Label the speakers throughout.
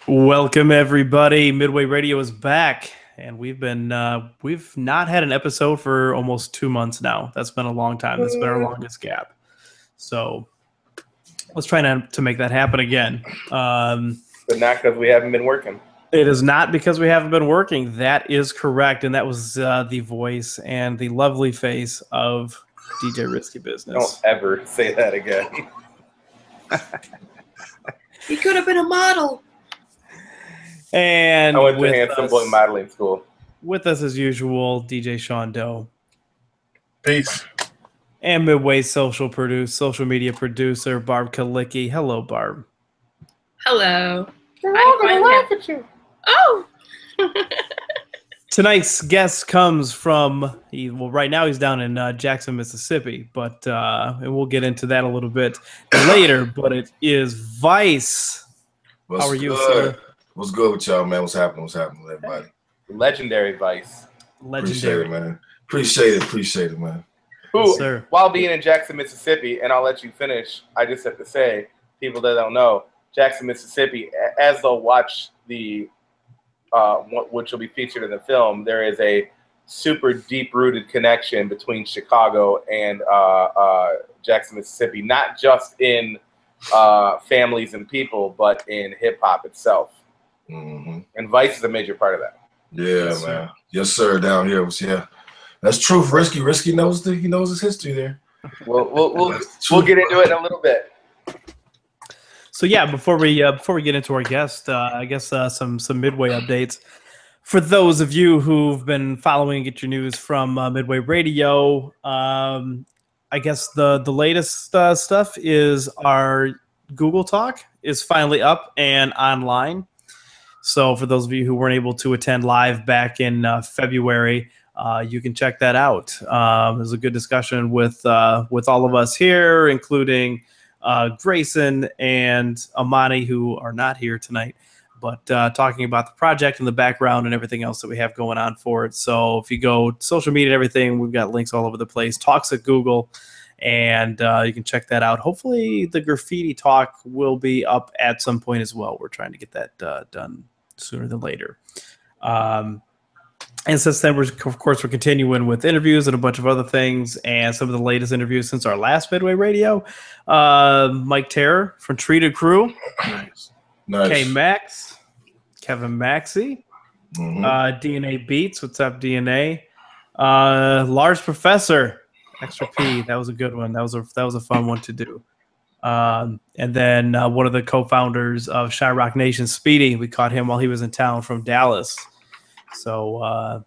Speaker 1: Welcome everybody. Midway Radio is back, and we've not had an episode for almost 2 months now. That's been a long time. That's been our longest gap. So let's try to make that happen again.
Speaker 2: But not because we haven't been working.
Speaker 1: It is not because we haven't been working. That is correct, and that was the voice and the lovely face of DJ Risky Business.
Speaker 2: Don't ever say that again.
Speaker 3: He could have been a model.
Speaker 1: And
Speaker 2: I went to Handsome Boy Modeling School.
Speaker 1: With us as usual, DJ Sean Doe.
Speaker 4: Peace.
Speaker 1: And Midway social media producer, Barb Kalicki. Hello, Barb.
Speaker 3: Hello.
Speaker 5: They're all gonna laugh at you.
Speaker 3: Oh!
Speaker 1: Tonight's guest comes from, right now he's down in Jackson, Mississippi, but and we'll get into that a little bit later, but it is Vice. How are you, sir?
Speaker 4: What's good with y'all, man? What's happening with everybody?
Speaker 2: Legendary Vice.
Speaker 1: Legendary.
Speaker 4: Appreciate it, man. Appreciate it, man.
Speaker 2: Who,
Speaker 1: Yes, sir.
Speaker 2: while being in Jackson, Mississippi, and I'll let you finish, I just have to say, people that don't know, Jackson, Mississippi, as they'll watch the, which will be featured in the film, there is a super deep-rooted connection between Chicago and Jackson, Mississippi, not just in families and people, but in hip-hop itself.
Speaker 4: Mm-hmm.
Speaker 2: And Vice is a major part of that.
Speaker 4: Yeah, yes, man. Yes, sir. Down here, yeah, that's true. Risky knows his history there.
Speaker 2: We'll get into it in a little bit.
Speaker 1: So yeah, before we get into our guest, I guess some Midway updates. For those of you who've been following and get your news from Midway Radio, I guess the latest stuff is our Google Talk is finally up and online. So for those of you who weren't able to attend live back in February, you can check that out. It was a good discussion with all of us here, including Grayson and Amani, who are not here tonight, but talking about the project and the background and everything else that we have going on for it. So if you go social media and everything, we've got links all over the place. Talks at Google, and you can check that out. Hopefully the graffiti talk will be up at some point as well. We're trying to get that done sooner than later. And since then, we're continuing with interviews and a bunch of other things, and some of the latest interviews since our last Midway Radio. Mike Terror from Treated Crew.
Speaker 4: Nice.
Speaker 1: K-Max. Kevin Maxey.
Speaker 4: Mm-hmm.
Speaker 1: DNA Beats. What's up, DNA? Large Professor. Extra P. That was a good one. That was a fun one to do. And then one of the co-founders of Shyrock Nation, Speedy. We caught him while he was in town from Dallas. So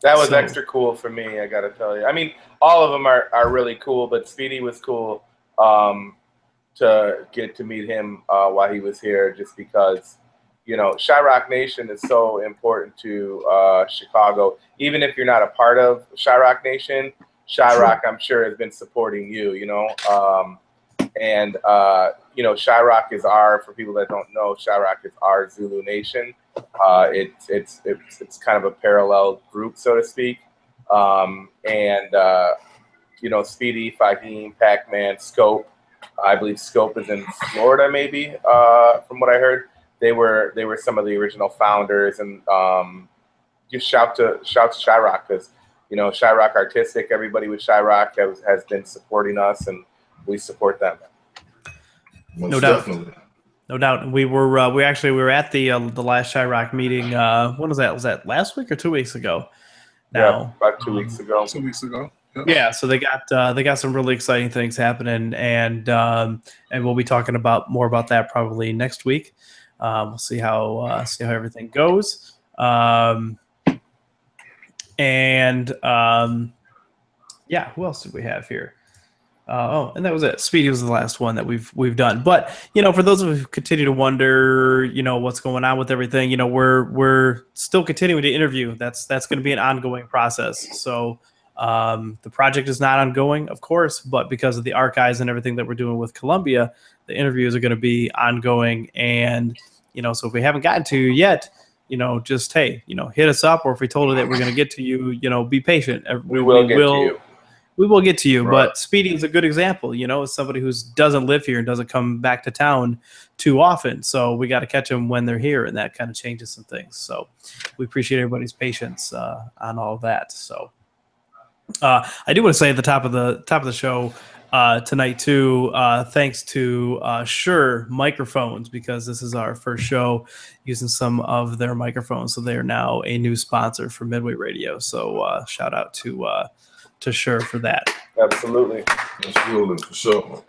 Speaker 2: that was extra cool for me, I gotta tell you. I mean, all of them are really cool, but Speedy was cool to get to meet him while he was here, just because, you know, Shyrock Nation is so important to Chicago. Even if you're not a part of Shyrock Nation, Shyrock, I'm sure, has been supporting you, you know. And you know, Shyrock is for people that don't know, Shyrock is our Zulu Nation. It's kind of a parallel group, so to speak. And you know, Speedy, Fahim, Pac-Man, Scope. I believe Scope is in Florida, maybe, from what I heard. They were some of the original founders, and just shout to Shyrock, because, you know, Shyrock Artistic, everybody with Shyrock has been supporting us, and we support them.
Speaker 1: No doubt. No doubt. We were at the last Shyrock meeting. When was that? Was that last week or 2 weeks ago? Now,
Speaker 2: yeah, about 2 weeks ago.
Speaker 4: 2 weeks ago. Yep.
Speaker 1: Yeah. So they got some really exciting things happening, and we'll be talking more about that probably next week. We'll see how everything goes. Yeah. Who else did we have here? And that was it. Speedy was the last one that we've done. But, you know, for those of you who continue to wonder, you know, what's going on with everything, you know, we're still continuing to interview. That's going to be an ongoing process. So the project is not ongoing, of course, but because of the archives and everything that we're doing with Columbia, the interviews are going to be ongoing. And, you know, so if we haven't gotten to you yet, you know, just, hey, you know, hit us up, or if we told you that we're going to get to you, you know, be patient.
Speaker 2: We will get to you.
Speaker 1: We will get to you,
Speaker 4: Right.
Speaker 1: but Speedy is a good example. You know, as somebody who doesn't live here and doesn't come back to town too often. So we got to catch them when they're here, and that kind of changes some things. So we appreciate everybody's patience on all of that. So I do want to say at the top of the show tonight too, thanks to Shure microphones, because this is our first show using some of their microphones. So they are now a new sponsor for Midway Radio. So shout out to Shure for that.
Speaker 2: Absolutely.
Speaker 4: Absolutely, for sure.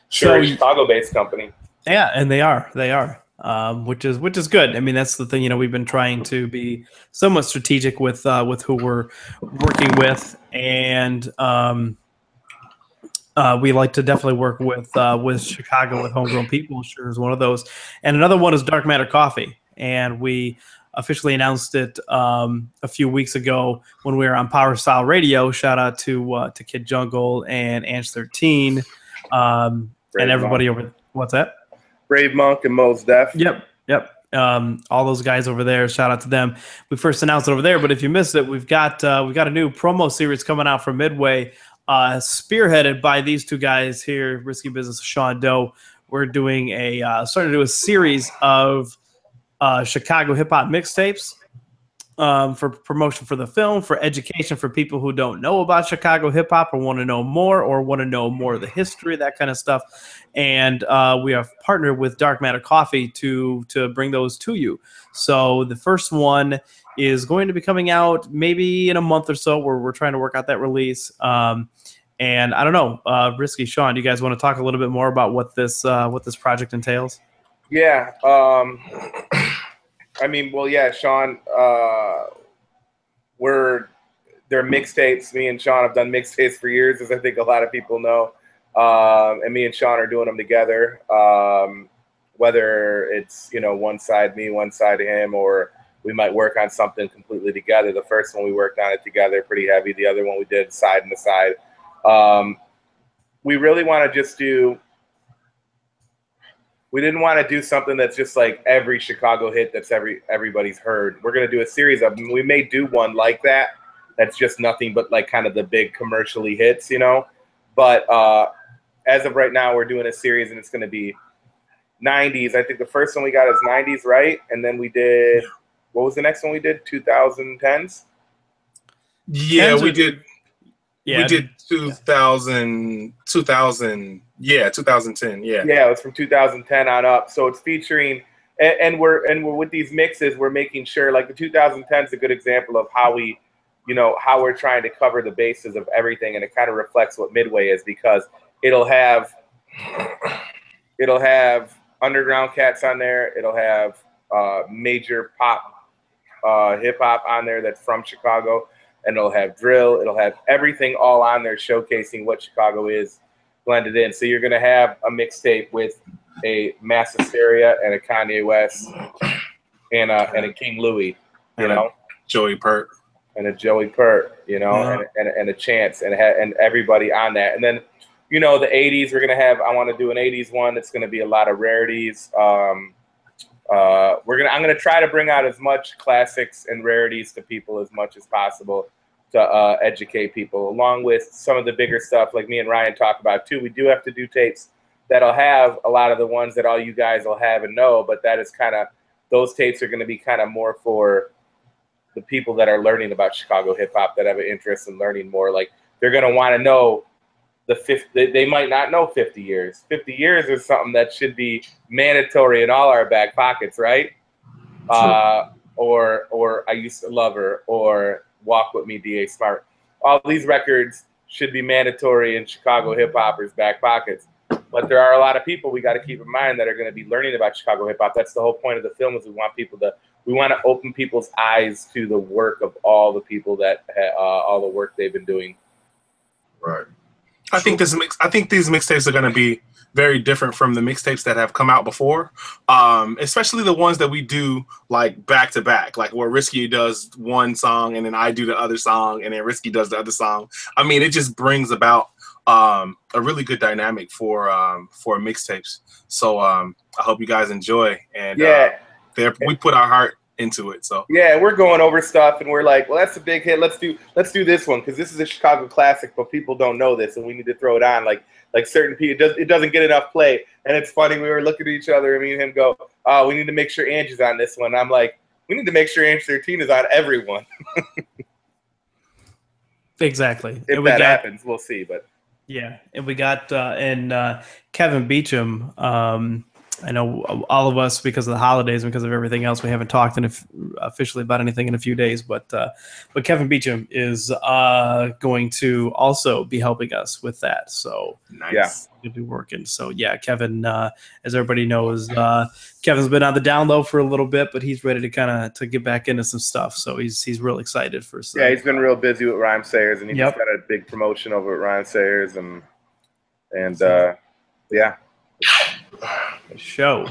Speaker 2: Sure,
Speaker 1: So,
Speaker 2: Chicago-based company.
Speaker 1: Yeah, and they are, which is good. I mean, that's the thing. You know, we've been trying to be somewhat strategic with who we're working with, and we like to definitely work with Chicago, with homegrown people. Sure is one of those, and another one is Dark Matter Coffee, and we officially announced it a few weeks ago when we were on Power Style Radio. Shout out to Kid Jungle and Ange 13, and everybody over. What's that?
Speaker 2: Brave Monk and Mos Def.
Speaker 1: Yep. All those guys over there. Shout out to them. We first announced it over there, but if you missed it, we've got a new promo series coming out from Midway, spearheaded by these two guys here, Risky Business, Sean Doe. We're doing starting to do a series of Chicago hip hop mixtapes for promotion for the film, for education for people who don't know about Chicago hip hop or want to know more of the history, that kind of stuff. And we have partnered with Dark Matter Coffee to bring those to you. So the first one is going to be coming out maybe in a month or so, where we're trying to work out that release. And I don't know, Risky, Sean, do you guys want to talk a little bit more about what this project entails?
Speaker 2: Yeah. I mean, well, yeah, Sean, they're mixtapes. Me and Sean have done mixtapes for years, as I think a lot of people know. And me and Sean are doing them together. Whether it's, one side me, one side him, or we might work on something completely together. The first one we worked on it together, pretty heavy. The other one we did side and side. We really want to just we didn't want to do something that's just like every Chicago hit that's everybody's heard. We're going to do a series of them. We may do one like that. That's just nothing but like kind of the big commercially hits, But as of right now, we're doing a series, and it's going to be 90s. I think the first one we got is 90s, right? And then we did, what was the next one we did? 2010s?
Speaker 6: Yeah, we did.
Speaker 1: Yeah,
Speaker 6: we did 2010. Yeah, 2010. Yeah.
Speaker 2: Yeah, it was from 2010 on up. So it's featuring, and we're with these mixes, we're making sure, like the 2010 is a good example of how we, how we're trying to cover the bases of everything, and it kind of reflects what Midway is, because it'll have underground cats on there. It'll have major pop, hip hop on there that's from Chicago, and it'll have drill. It'll have everything all on there showcasing what Chicago is blended in. So you're gonna have a mixtape with a Mass Hysteria and a Kanye West and a King Louis,
Speaker 6: Joey Pert.
Speaker 2: And a Joey Pert, and a Chance, and everybody on that. And then, the 80s, we're going to have, I want to do an 80s one. It's going to be a lot of rarities. I'm going to try to bring out as much classics and rarities to people as much as possible to educate people, along with some of the bigger stuff like me and Ryan talk about too. We do have to do tapes that'll have a lot of the ones that all you guys will have and know, but that is those tapes are going to be kind of more for the people that are learning about Chicago hip hop, that have an interest in learning more. Like, they're going to want to know they might not know 50 years. 50 years is something that should be mandatory in all our back pockets, right? Sure. Or I Used to Love Her, or Walk With Me, D.A. Smart. All these records should be mandatory in Chicago hip hoppers' back pockets. But there are a lot of people we got to keep in mind that are going to be learning about Chicago hip hop. That's the whole point of the film, is we want to open people's eyes to the work of all the people that all the work they've been doing.
Speaker 4: Right.
Speaker 6: I think these mixtapes are going to be very different from the mixtapes that have come out before, especially the ones that we do like back to back, like where Risky does one song and then I do the other song and then Risky does the other song. I mean, it just brings about a really good dynamic for mixtapes. So I hope you guys enjoy, and we put our heart into it. So
Speaker 2: yeah, we're going over stuff, and we're like, well, that's a big hit. Let's do this one because this is a Chicago classic, but people don't know this, and we need to throw it on. Like certain people, it doesn't get enough play, and it's funny. We were looking at each other, and me and him go, "Oh, we need to make sure Angie's on this one." I'm like, we need to make sure Angie 13 is on everyone.
Speaker 1: Exactly.
Speaker 2: If that happens, we'll see. But
Speaker 1: yeah, and we got Kevin Beecham. I know all of us, because of the holidays and because of everything else, we haven't talked officially about anything in a few days. But Kevin Beecham is going to also be helping us with that. So
Speaker 6: nice.
Speaker 2: Yeah,
Speaker 1: he'll be working. So yeah, Kevin, as everybody knows, Kevin's been on the down low for a little bit, but he's ready to get back into some stuff. So he's real excited for some.
Speaker 2: Yeah, he's been real busy with Rhyme Sayers, and he
Speaker 1: Yep.
Speaker 2: just got a big promotion over at Rhyme Sayers, and yeah.
Speaker 1: Show.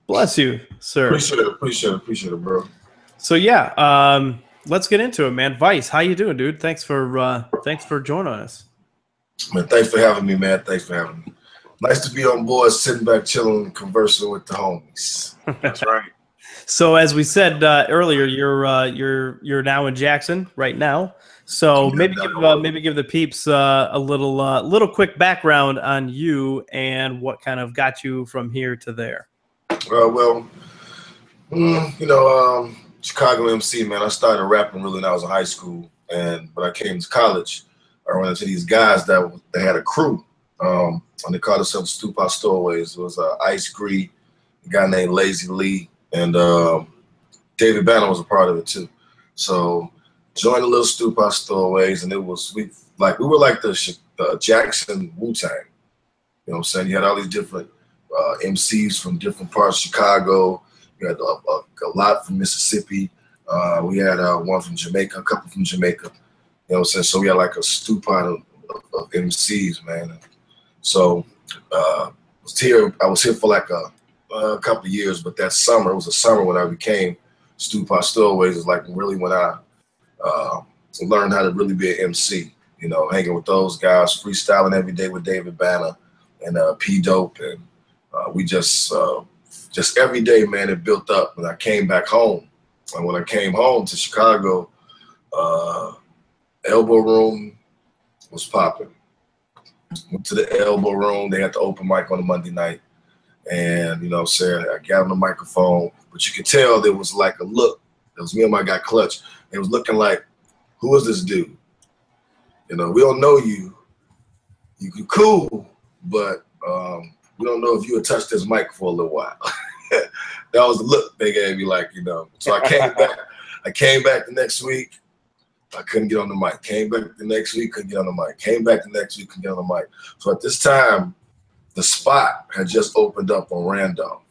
Speaker 1: Bless you, sir.
Speaker 4: Appreciate it, bro.
Speaker 1: So yeah, let's get into it, man. Vice, how you doing, dude? Thanks for joining us.
Speaker 4: Man, thanks for having me, man. Thanks for having me. Nice to be on board, sitting back, chilling, and conversing with the homies.
Speaker 6: That's right.
Speaker 1: So as we said earlier, you're now in Jackson right now. So maybe give the peeps a little quick background on you and what kind of got you from here to there.
Speaker 4: Chicago MC, man. I started rapping really when I was in high school, and when I came to college, I ran into these guys that had a crew, and they called themselves Stu Stowaways. It was Ice Gree, a guy named Lazy Lee, and David Banner was a part of it too. So joined the little Stu Stowaways, and we were like the Jackson Wu-Tang. You know what I'm saying? You had all these different MCs from different parts of Chicago. You had a lot from Mississippi. We had one from Jamaica, a couple from Jamaica. You know what I'm saying? So we had like a stew pot of MCs, man. So I was here for like a couple of years, but that summer, it was a summer when I became Stu Stowaways. Is like really when I learned how to really be an MC. You know, hanging with those guys, freestyling every day with David Banner and P Dope, and we just every day, man, it built up. When I came back home, and when I came home to Chicago, Elbow Room was popping. Went to the Elbow Room. They had the open mic on a Monday night, and you know what I'm saying, I got on the microphone, but you could tell there was like a look. It was me and my guy Clutch. It was looking like, who is this dude? You know, we don't know you. You cool, but we don't know if you had touched this mic for a little while. That was the look they gave me, like, you know. So I came back. I came back the next week. I couldn't get on the mic. Came back the next week, couldn't get on the mic. Came back the next week, couldn't get on the mic. So at this time, the spot had just opened up on Randolph.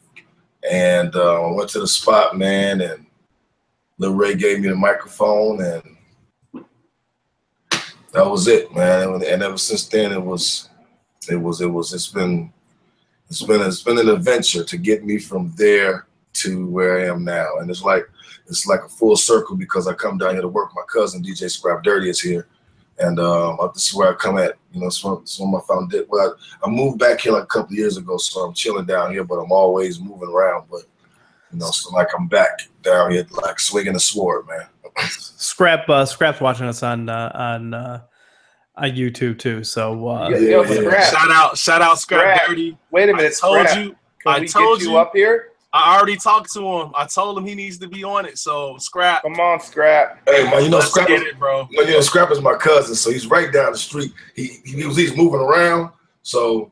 Speaker 4: And I went to the spot, man, and Lil Ray gave me the microphone, and that was it, man. And ever since then, it's been an adventure to get me from there to where I am now. And it's like a full circle, because I come down here to work. My cousin DJ Scrap Dirty is here, and this is where I come at. You know, it's one of my foundation. Well, I moved back here like a couple of years ago, so I'm chilling down here, but I'm always moving around. But you know, so like I'm back down here, like swinging the sword, man.
Speaker 1: Scrap's watching us on YouTube too. So
Speaker 6: shout out Scrap Dirty.
Speaker 2: Wait a minute,
Speaker 6: I told you
Speaker 2: up here.
Speaker 6: I already talked to him. I told him he needs to be on it. So Scrap,
Speaker 2: come on, Scrap.
Speaker 4: Hey man, you know Scrap,
Speaker 6: get it, bro.
Speaker 4: You know, Scrap is my cousin, so he's right down the street. He's moving around, so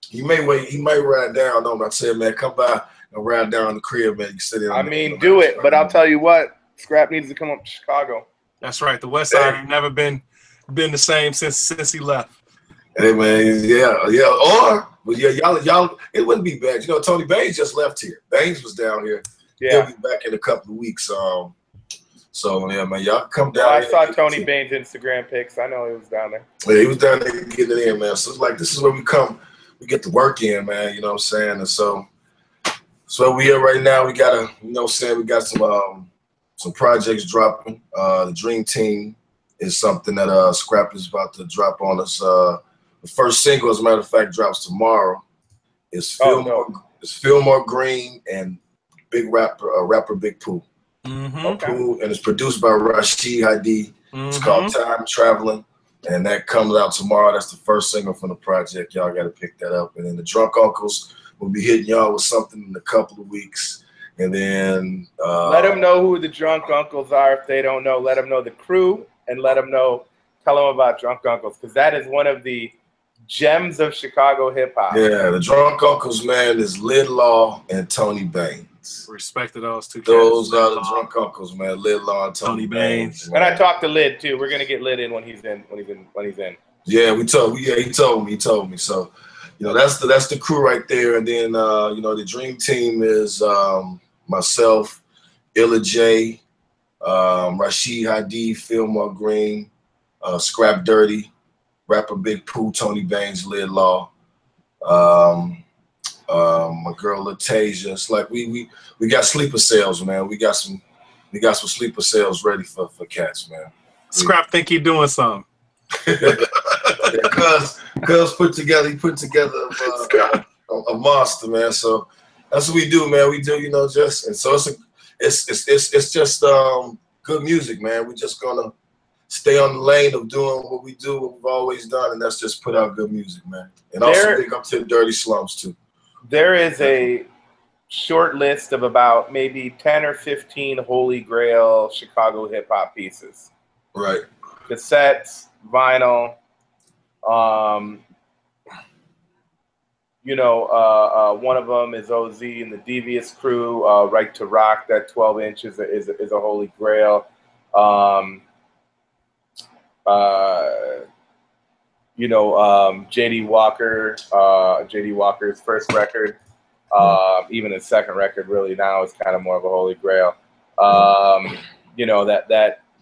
Speaker 4: he might ride down. I'm not saying, man, come by and ride down the crib, man. You sit in.
Speaker 2: I mean, do it, but I'll tell you what, Scrap needs to come up to Chicago.
Speaker 6: That's right. The West Side has never been the same since he left.
Speaker 4: Hey man, yeah. But yeah, y'all, it wouldn't be bad. You know, Tony Baines just left here. Baines was down here.
Speaker 2: Yeah.
Speaker 4: He'll be back in a couple of weeks. So yeah, man, y'all come down.
Speaker 2: I saw Tony Baines' Instagram pics. I know he was down there.
Speaker 4: Yeah, he was down there getting it in, man. So it's like, this is where we get the work in, man. You know what I'm saying? And so we here right now. We got you know what I'm saying, we got some projects dropping. The Dream Team is something that Scrap is about to drop on us. The first single, as a matter of fact, drops tomorrow. It's Fillmore Green and rapper Big Pooh.
Speaker 2: Okay.
Speaker 4: Cool, and it's produced by Rashid Hadi. It's called Time Traveling, and that comes out tomorrow. That's the first single from the project. Y'all got to pick that up. And then the Drunk Uncles will be hitting y'all with something in a couple of weeks. And then
Speaker 2: let them know who the Drunk Uncles are if they don't know. Let them know the crew, and let them know. Tell them about Drunk Uncles, because that is one of the gems of Chicago hip hop.
Speaker 4: Yeah, the Drunk Uncles, man, is Lid Law and Tony Baines.
Speaker 6: Respect to those two.
Speaker 4: Those are the Drunk Uncles, man. Lid Law and Tony Baines.
Speaker 2: And I talked to Lid too. We're gonna get Lid in when he's in.
Speaker 4: Yeah, he told me. So, you know, that's the crew right there. And then you know, the dream team is myself, Illa J, Rashid Hadi, Fillmore Green, Scrap Dirty, rapper Big Pooh, Tony Baines, Lid Law, my girl Latasia. It's like we got sleeper cells, man. We got some sleeper cells ready for cats, man.
Speaker 6: Scrap think he doing something.
Speaker 4: Cuz put together a monster, man. So that's what we do, man. We do, you know, it's just good music, man. We're just gonna stay on the lane of doing what we do, what we've always done, and that's just put out good music, man. And also big up to the Dirty Slums too.
Speaker 2: There is a short list of about maybe 10 or 15 holy grail Chicago hip hop pieces.
Speaker 4: Right.
Speaker 2: Cassettes, vinyl, you know, one of them is OZ and the Devious Crew, Right to Rock, that 12 inch is a holy grail. You know, JD Walker's first record, even his second record really now is kind of more of a holy grail. You know, that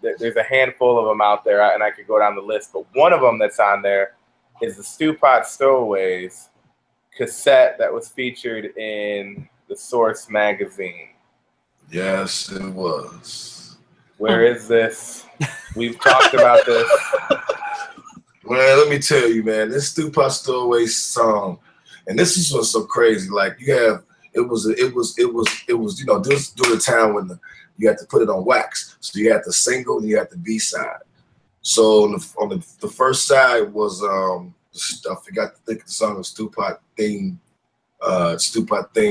Speaker 2: there's a handful of them out there, and I could go down the list, but one of them that's on there is the Stew Pot Stowaways cassette that was featured in the Source magazine.
Speaker 4: Yes, it was.
Speaker 2: Where is this? We've talked about this.
Speaker 4: Man, let me tell you, man, this Stew Pot Stowaway song, and this is what's so crazy. Like it was, you know, this during the time when you had to put it on wax. So you had the single and you had the B-side. So on the first side was I forgot to think of the song, the Stew Pot theme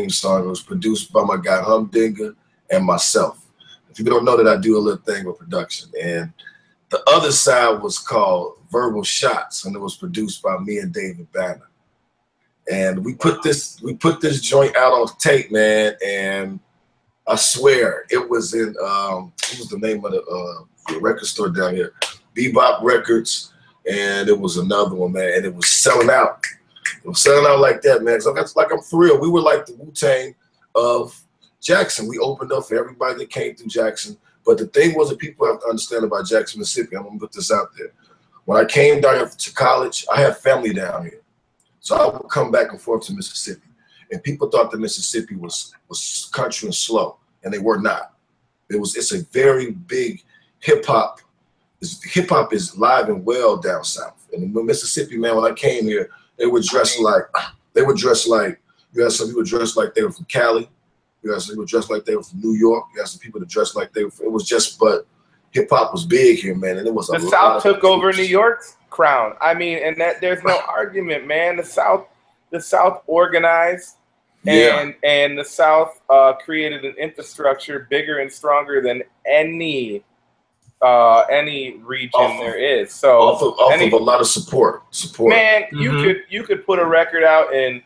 Speaker 4: song. It was produced by my guy Humdinger and myself. If you don't know that, I do a little thing with production. And the other side was called Verbal Shots, and it was produced by me and David Banner. And we put this joint out on tape, man, and I swear it was in what was the name of the record store down here? Bebop Records, and it was another one, man, and it was selling out. It was selling out like that, man. So that's like I'm thrilled. We were like the Wu-Tang of Jackson. We opened up for everybody that came through Jackson. But the thing was that people have to understand about Jackson, Mississippi. I'm gonna put this out there. When I came down here to college, I had family down here. So I would come back and forth to Mississippi. And people thought that Mississippi was country and slow, and they were not. It's a very big hip hop. Hip hop is live and well down south. And in Mississippi, man, when I came here, they were dressed like you had some people dressed like they were from Cali. You had some people dressed like they were from New York. You had some people that dressed like they were from, it was just, but hip hop was big here, man, and it was
Speaker 2: the South took over New York's crown. I mean, and that there's no argument, man. The South organized, and the South created an infrastructure bigger and stronger than any region there is. So
Speaker 4: off of a lot of support.
Speaker 2: Man, you could put a record out in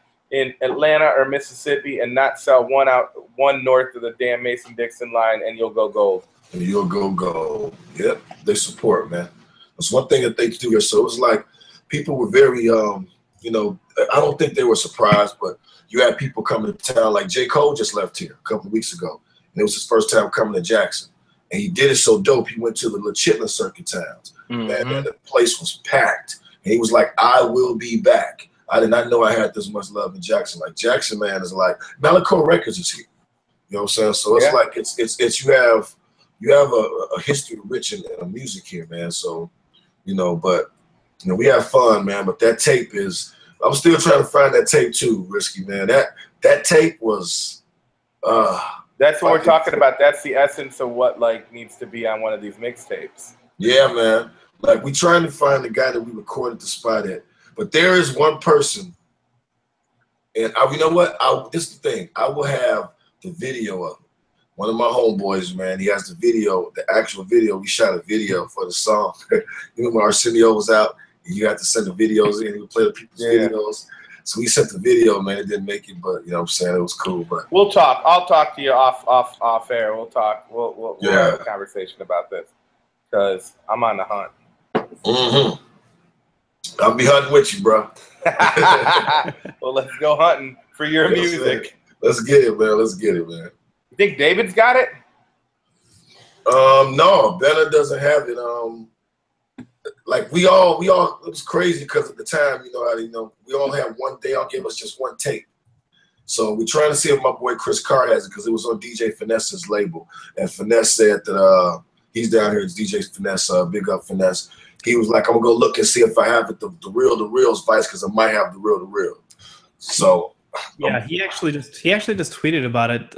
Speaker 2: Atlanta or Mississippi and not sell one north of the damn Mason-Dixon line, and you'll go gold.
Speaker 4: And you'll go gold. Yep, they support, man. That's one thing that they do here. So it was like people were very, you know, I don't think they were surprised, but you had people coming to town. Like J. Cole just left here a couple of weeks ago, and it was his first time coming to Jackson. And he did it so dope. He went to the Chitlin Circuit towns. Man, the place was packed. And he was like, I will be back. I did not know I had this much love in Jackson. Like Jackson, man, is like Malaco Records is here. You know what I'm saying? So it's like it's you have a history rich in music here, man. So, you know, but you know, we have fun, man. But that tape is, I'm still trying to find that tape too, Risky, man. That tape was
Speaker 2: That's what we're talking about. That's the essence of what like needs to be on one of these mixtapes.
Speaker 4: Yeah, man. Like we trying to find the guy that we recorded the spot at, but there is one person, and you know what? This is the thing. I will have the video of it. One of my homeboys, man, he has the video, the actual video. We shot a video for the song. You know, when Arsenio was out, you had to send the videos in. We would play the people's videos. So we sent the video, man. It didn't make it, but you know what I'm saying? It was cool. But
Speaker 2: we'll talk. I'll talk to you off air. We'll talk. We'll have a conversation about this because I'm on the hunt.
Speaker 4: Mm-hmm. I'll be hunting with you, bro.
Speaker 2: Well, let's go hunting for your music.
Speaker 4: Let's get it, man. Let's get it, man.
Speaker 2: You think David's got it?
Speaker 4: No, Benna doesn't have it. Like we all, it was crazy because at the time, you know, we all have one. They all gave us just one tape. So we're trying to see if my boy Chris Carr has it because it was on DJ Finesse's label, and Finesse said that he's down here. It's DJ Finesse. Big up Finesse. He was like, I'm gonna go look and see if I have it, the real's Vice, because I might have the real. So.
Speaker 1: Yeah, he actually just tweeted about it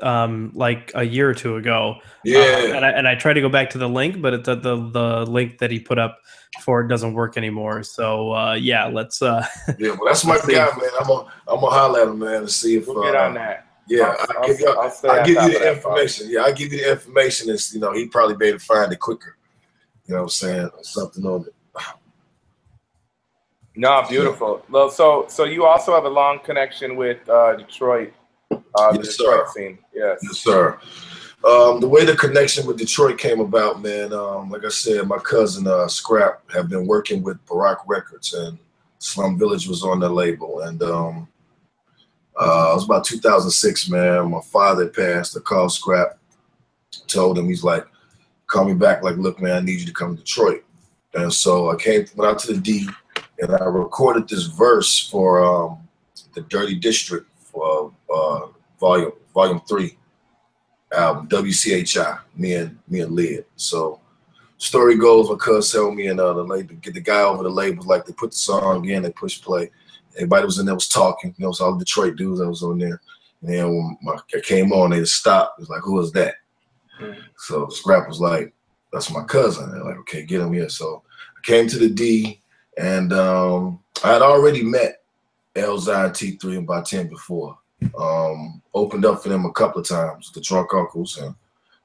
Speaker 1: like a year or two ago.
Speaker 4: Yeah,
Speaker 1: and I tried to go back to the link, but the link that he put up for it doesn't work anymore. So yeah, let's. Yeah,
Speaker 4: well, that's my guy, man. I'm gonna holler at him, man, and see if
Speaker 2: we'll get on that.
Speaker 4: Yeah, I'll give you the information. Yeah, I'll give you the information. It's, you know, he'd probably be able to find it quicker. You know what I'm saying? Something on it.
Speaker 2: No, beautiful. Well, so you also have a long connection with Detroit, the Detroit scene. Yes,
Speaker 4: sir. The way the connection with Detroit came about, man, like I said, my cousin Scrap have been working with Barack Records, and Slum Village was on the label. And it was about 2006, man. My father passed. I called Scrap, told him, he's like, call me back, like, look, man, I need you to come to Detroit. And so I went out to the D, and I recorded this verse for the Dirty District for Volume 3 album, WCHI, me and Lid. So story goes, my cousin told me, and get the guy over the label, like, they put the song in, they push play. Everybody was in there was talking, you know, it's all the Detroit dudes that was on there. And then when I came on, they just stopped. It was like, who was that? So Scrap was like, that's my cousin. They're like, okay, get him here. So I came to the D, and I had already met Elzai T3 and Batem before. Opened up for them a couple of times, the Drunk Uncles,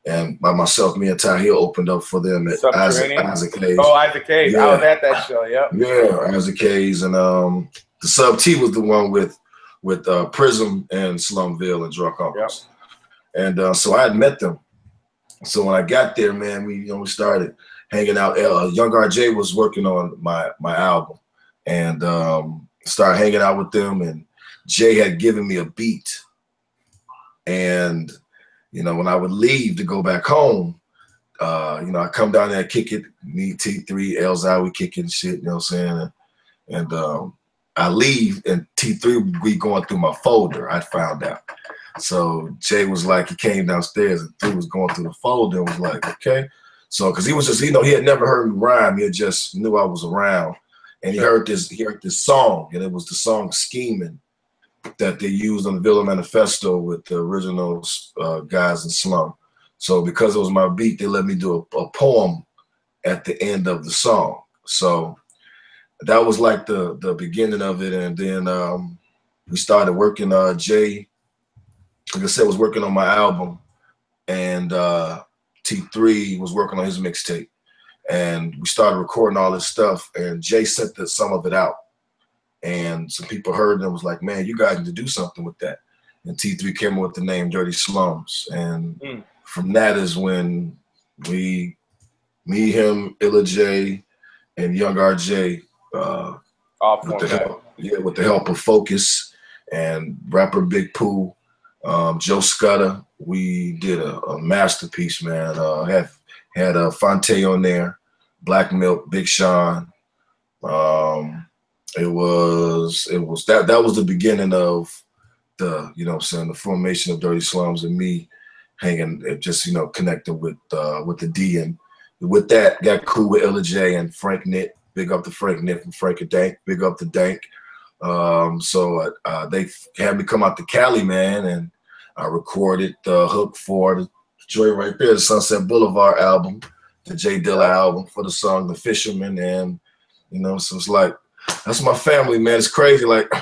Speaker 4: and by myself, me and Tahir opened up for them at Isaac Hayes.
Speaker 2: Oh, Isaac Hayes. Yeah. I was at that show, yep.
Speaker 4: Yeah, Isaac Hayes, and the Sub T was the one with Prism and Slumville and Drunk Uncles. Yep. And so I had met them. So when I got there, man, we started hanging out. Young RJ was working on my album, and started hanging out with them. And Jay had given me a beat, and you know, when I would leave to go back home, you know, I come down there, kick it, me, T3, Elzai, we kicking shit, you know what I'm saying? And I leave, and T3 we going through my folder, I found out. So Jay was like, he came downstairs and he was going through the folder and was like, okay. So, because he was just, you know, he had never heard me rhyme. He had just knew I was around. And he heard this song, and it was the song Scheming that they used on the Villa Manifesto with the original guys in Slum. So because it was my beat, they let me do a poem at the end of the song. So that was like the beginning of it. And then we started working, Jay, like I said, was working on my album, and T3 was working on his mixtape. And we started recording all this stuff, and Jay sent some of it out. And some people heard it and was like, man, you guys need to do something with that. And T3 came up with the name Dirty Slums. And from that is when me, him, Illa J, and Young RJ, with the help of Focus and rapper Big Pooh, Joe Scudder, we did a masterpiece, man. Had Fonte on there, Black Milk, Big Sean. It was that was the beginning of the, you know what I'm saying, the formation of Dirty Slums, and me hanging, just, you know, connecting with the D, and with that got cool with Illa J and Frank Nitt. Big up to Frank Nitt from Frank and Dank. Big up to Dank. So they had me come out to Cali, man, and I recorded the hook for the joint right there, the Sunset Boulevard album, the J Dilla album for the song The Fisherman. And, you know, so it's like, that's my family, man. It's crazy. Like, you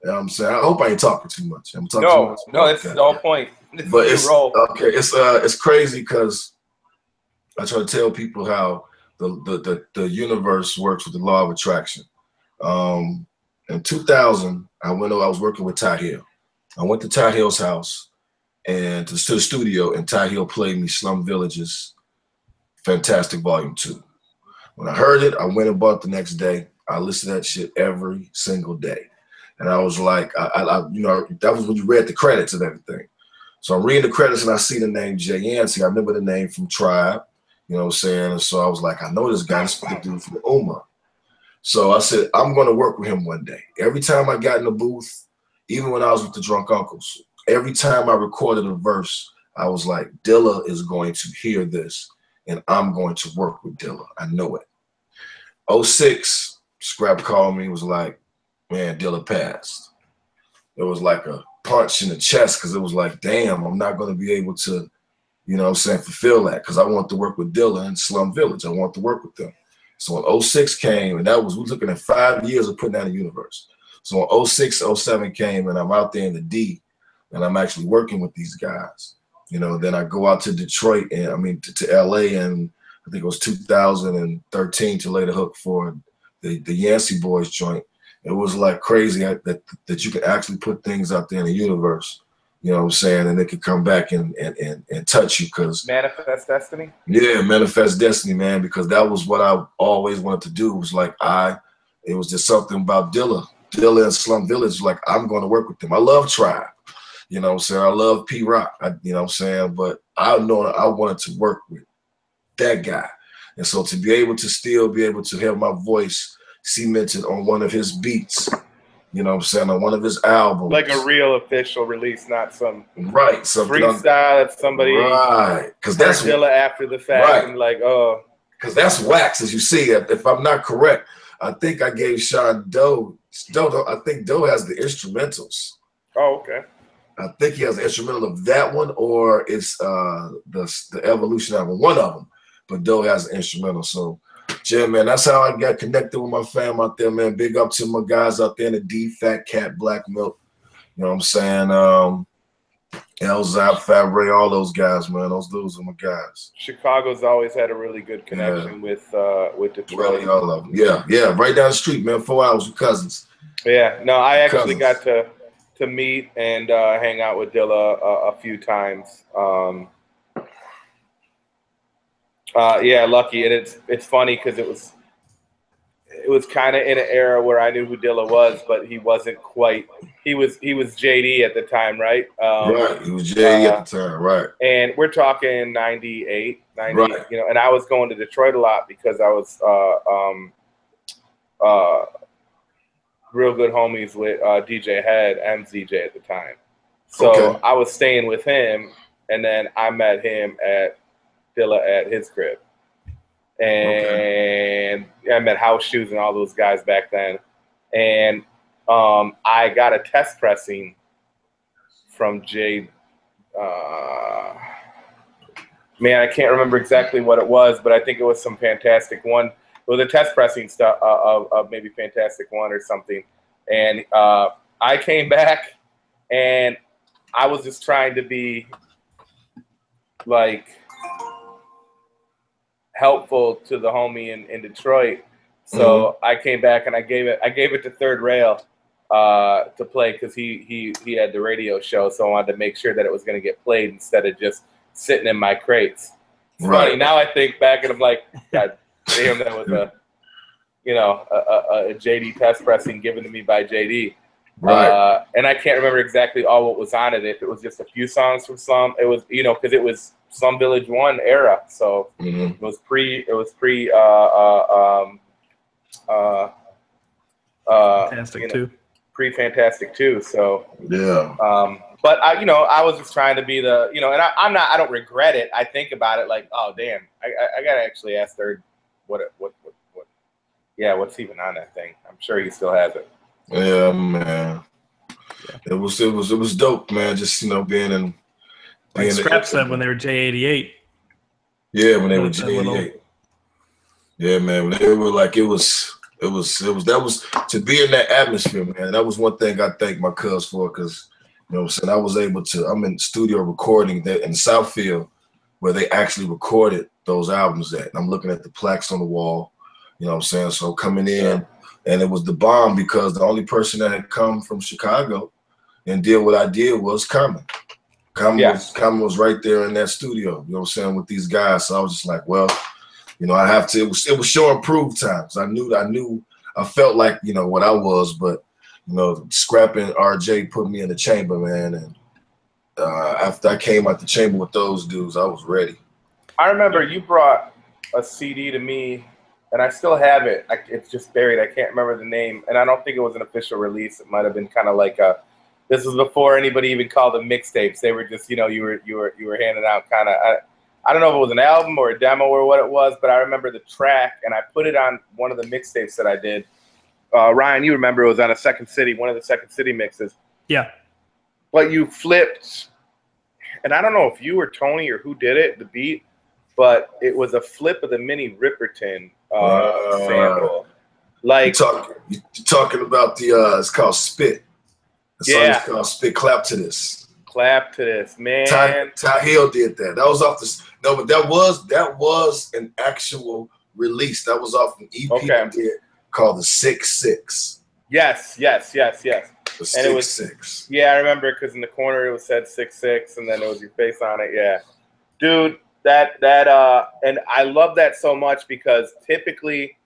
Speaker 4: know what I'm saying? I hope I ain't talking too much. I'm talking too much.
Speaker 2: No, it's the whole point.
Speaker 4: But it's crazy because I try to tell people how the universe works with the law of attraction. In 2000, I was working with Ty Hill. I went to Ty Hill's house and to the studio, and Ty Hill played me Slum Village's Fantastic Volume 2. When I heard it, I went and bought the next day. I listened to that shit every single day. And I was like, you know, that was when you read the credits and everything. So I'm reading the credits and I see the name Jay Yancey. I remember the name from Tribe, you know what I'm saying? And so I was like, I know this guy, this the dude from Uma. So I said, I'm going to work with him one day. Every time I got in the booth, even when I was with the Drunk Uncles, every time I recorded a verse, I was like, Dilla is going to hear this and I'm going to work with Dilla. I know it. 06, Scrap called me, was like, man, Dilla passed. It was like a punch in the chest because it was like, damn, I'm not going to be able to, you know what I'm saying, fulfill that because I want to work with Dilla and Slum Village. I want to work with them. So when 06 came, and we're looking at 5 years of putting out a universe. So when 06, 07 came, and I'm out there in the D, and I'm actually working with these guys. You know, then I go out to Detroit, and to LA, and I think it was 2013 to lay the hook for the Yancey Boys joint. It was like crazy that you could actually put things out there in the universe, you know what I'm saying, and it could come back and touch you because
Speaker 2: manifest destiny.
Speaker 4: Yeah, manifest destiny, man, because that was what I always wanted to do. It was like it was just something about Dilla and Slum Village. Like, I'm going to work with them. I love Tribe, you know what I'm saying. I love P Rock, you know what I'm saying. But I know that I wanted to work with that guy, and so to be able to still be able to have my voice cemented on one of his beats, you know what I'm saying, on one of his albums.
Speaker 2: Like a real official release, not some freestyle that somebody
Speaker 4: because that's
Speaker 2: Dilla after the fact, and like, oh.
Speaker 4: Because that's wax, as you see. If I'm not correct, I think I gave Sean Doe. I think Doe has the instrumentals.
Speaker 2: Oh, okay.
Speaker 4: I think he has the instrumental of that one, or it's the Evolution album, one of them. But Doe has the instrumental. So, yeah, man, that's how I got connected with my fam out there, man. Big up to my guys out there in the D, Fat Cat, Black Milk. You know what I'm saying? Elzab, Fat Ray, all those guys, man. Those dudes are my guys.
Speaker 2: Chicago's always had a really good connection with Detroit.
Speaker 4: Really, all of them. Yeah, right down the street, man. 4 hours with cousins.
Speaker 2: Yeah, no, I actually got to meet and hang out with Dilla a few times. Yeah, lucky, and it's funny because it was kind of in an era where I knew who Dilla was, but he wasn't quite. He was JD at the time, right?
Speaker 4: Right, he was JD at the time, right?
Speaker 2: And we're talking 98, 90,
Speaker 4: right.
Speaker 2: You know. And I was going to Detroit a lot because I was real good homies with DJ Head, MZJ at the time. So I was staying with him, and then I met him at Dilla at his crib. And I met House Shoes and all those guys back then. And I got a test pressing from Jay. Man, I can't remember exactly what it was, but I think it was some Fantastic One. It was a test pressing stuff of maybe Fantastic One or something. And I came back and I was just trying to be like helpful to the homie in Detroit. So I came back and I gave it to Third Rail to play because he had the radio show. So I wanted to make sure that it was going to get played instead of just sitting in my crates. It's funny. Now I think back and I'm like, God damn, that was a JD test pressing given to me by JD. Right. And I can't remember exactly all what was on it. If it was just a few songs from Slum, it was, because it was Slum Village 1 era. So it was pre
Speaker 1: Fantastic 2.
Speaker 2: Pre-Fantastic 2. So
Speaker 4: yeah.
Speaker 2: But I was just trying to be the, and I don't regret it. I think about it like, oh damn, I gotta actually ask Third what's even on that thing. I'm sure he still has it.
Speaker 4: Yeah, man. It was dope, man. Just being in.
Speaker 1: Like Scrap said when they were J88.
Speaker 4: Yeah, when they were J88. Yeah, man. When they were like, it was to be in that atmosphere, man. That was one thing I thank my cuz for, because what I'm saying, I was able to. I'm in studio recording that in Southfield, where they actually recorded those albums at. And I'm looking at the plaques on the wall. You know what I'm saying? So coming in, and it was the bomb, because the only person that had come from Chicago and did what I did was Common. Common was right there in that studio, you know what I'm saying, with these guys. So I was just like, well, I have to. It was show and prove times. I felt like what I was, but Scrap and RJ put me in the chamber, man. And after I came out the chamber with those dudes, I was ready. I remember you brought a CD to me, and I still have it. It's just buried. I can't remember the name, and I don't think it was an official release. It might have been kind of like a. This was before anybody even called them mixtapes. They were just, you were handing out kind of. I don't know if it was an album or a demo or what it was, but I remember the track, and I put it on one of the mixtapes that I did. Ryan, you remember it was on one of the Second City mixes.
Speaker 1: Yeah.
Speaker 2: But you flipped, and I don't know if you or Tony or who did it, the beat, but it was a flip of the Minnie Riperton sample. Like
Speaker 4: you're talking about the it's called Spit. The song is called Spit. Clap to this.
Speaker 2: Clap to this, man.
Speaker 4: Ty Hill did that. That was off the but that was an actual release. That was off an EP I did called the 6-6.
Speaker 2: Yes.
Speaker 4: The 6-6.
Speaker 2: Yeah, I remember, because in the corner it was said 6-6, and then it was your face on it. Yeah, dude, that and I love that so much, because typically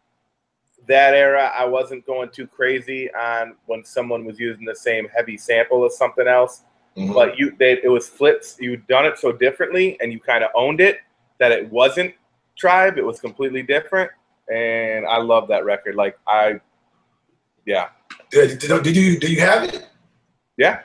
Speaker 2: that era I wasn't going too crazy on when someone was using the same heavy sample as something else. Mm-hmm. But it was flips. You'd done it so differently, and you kind of owned it, that it wasn't Tribe. It was completely different, and I love that record. Like Did you have it? Yeah.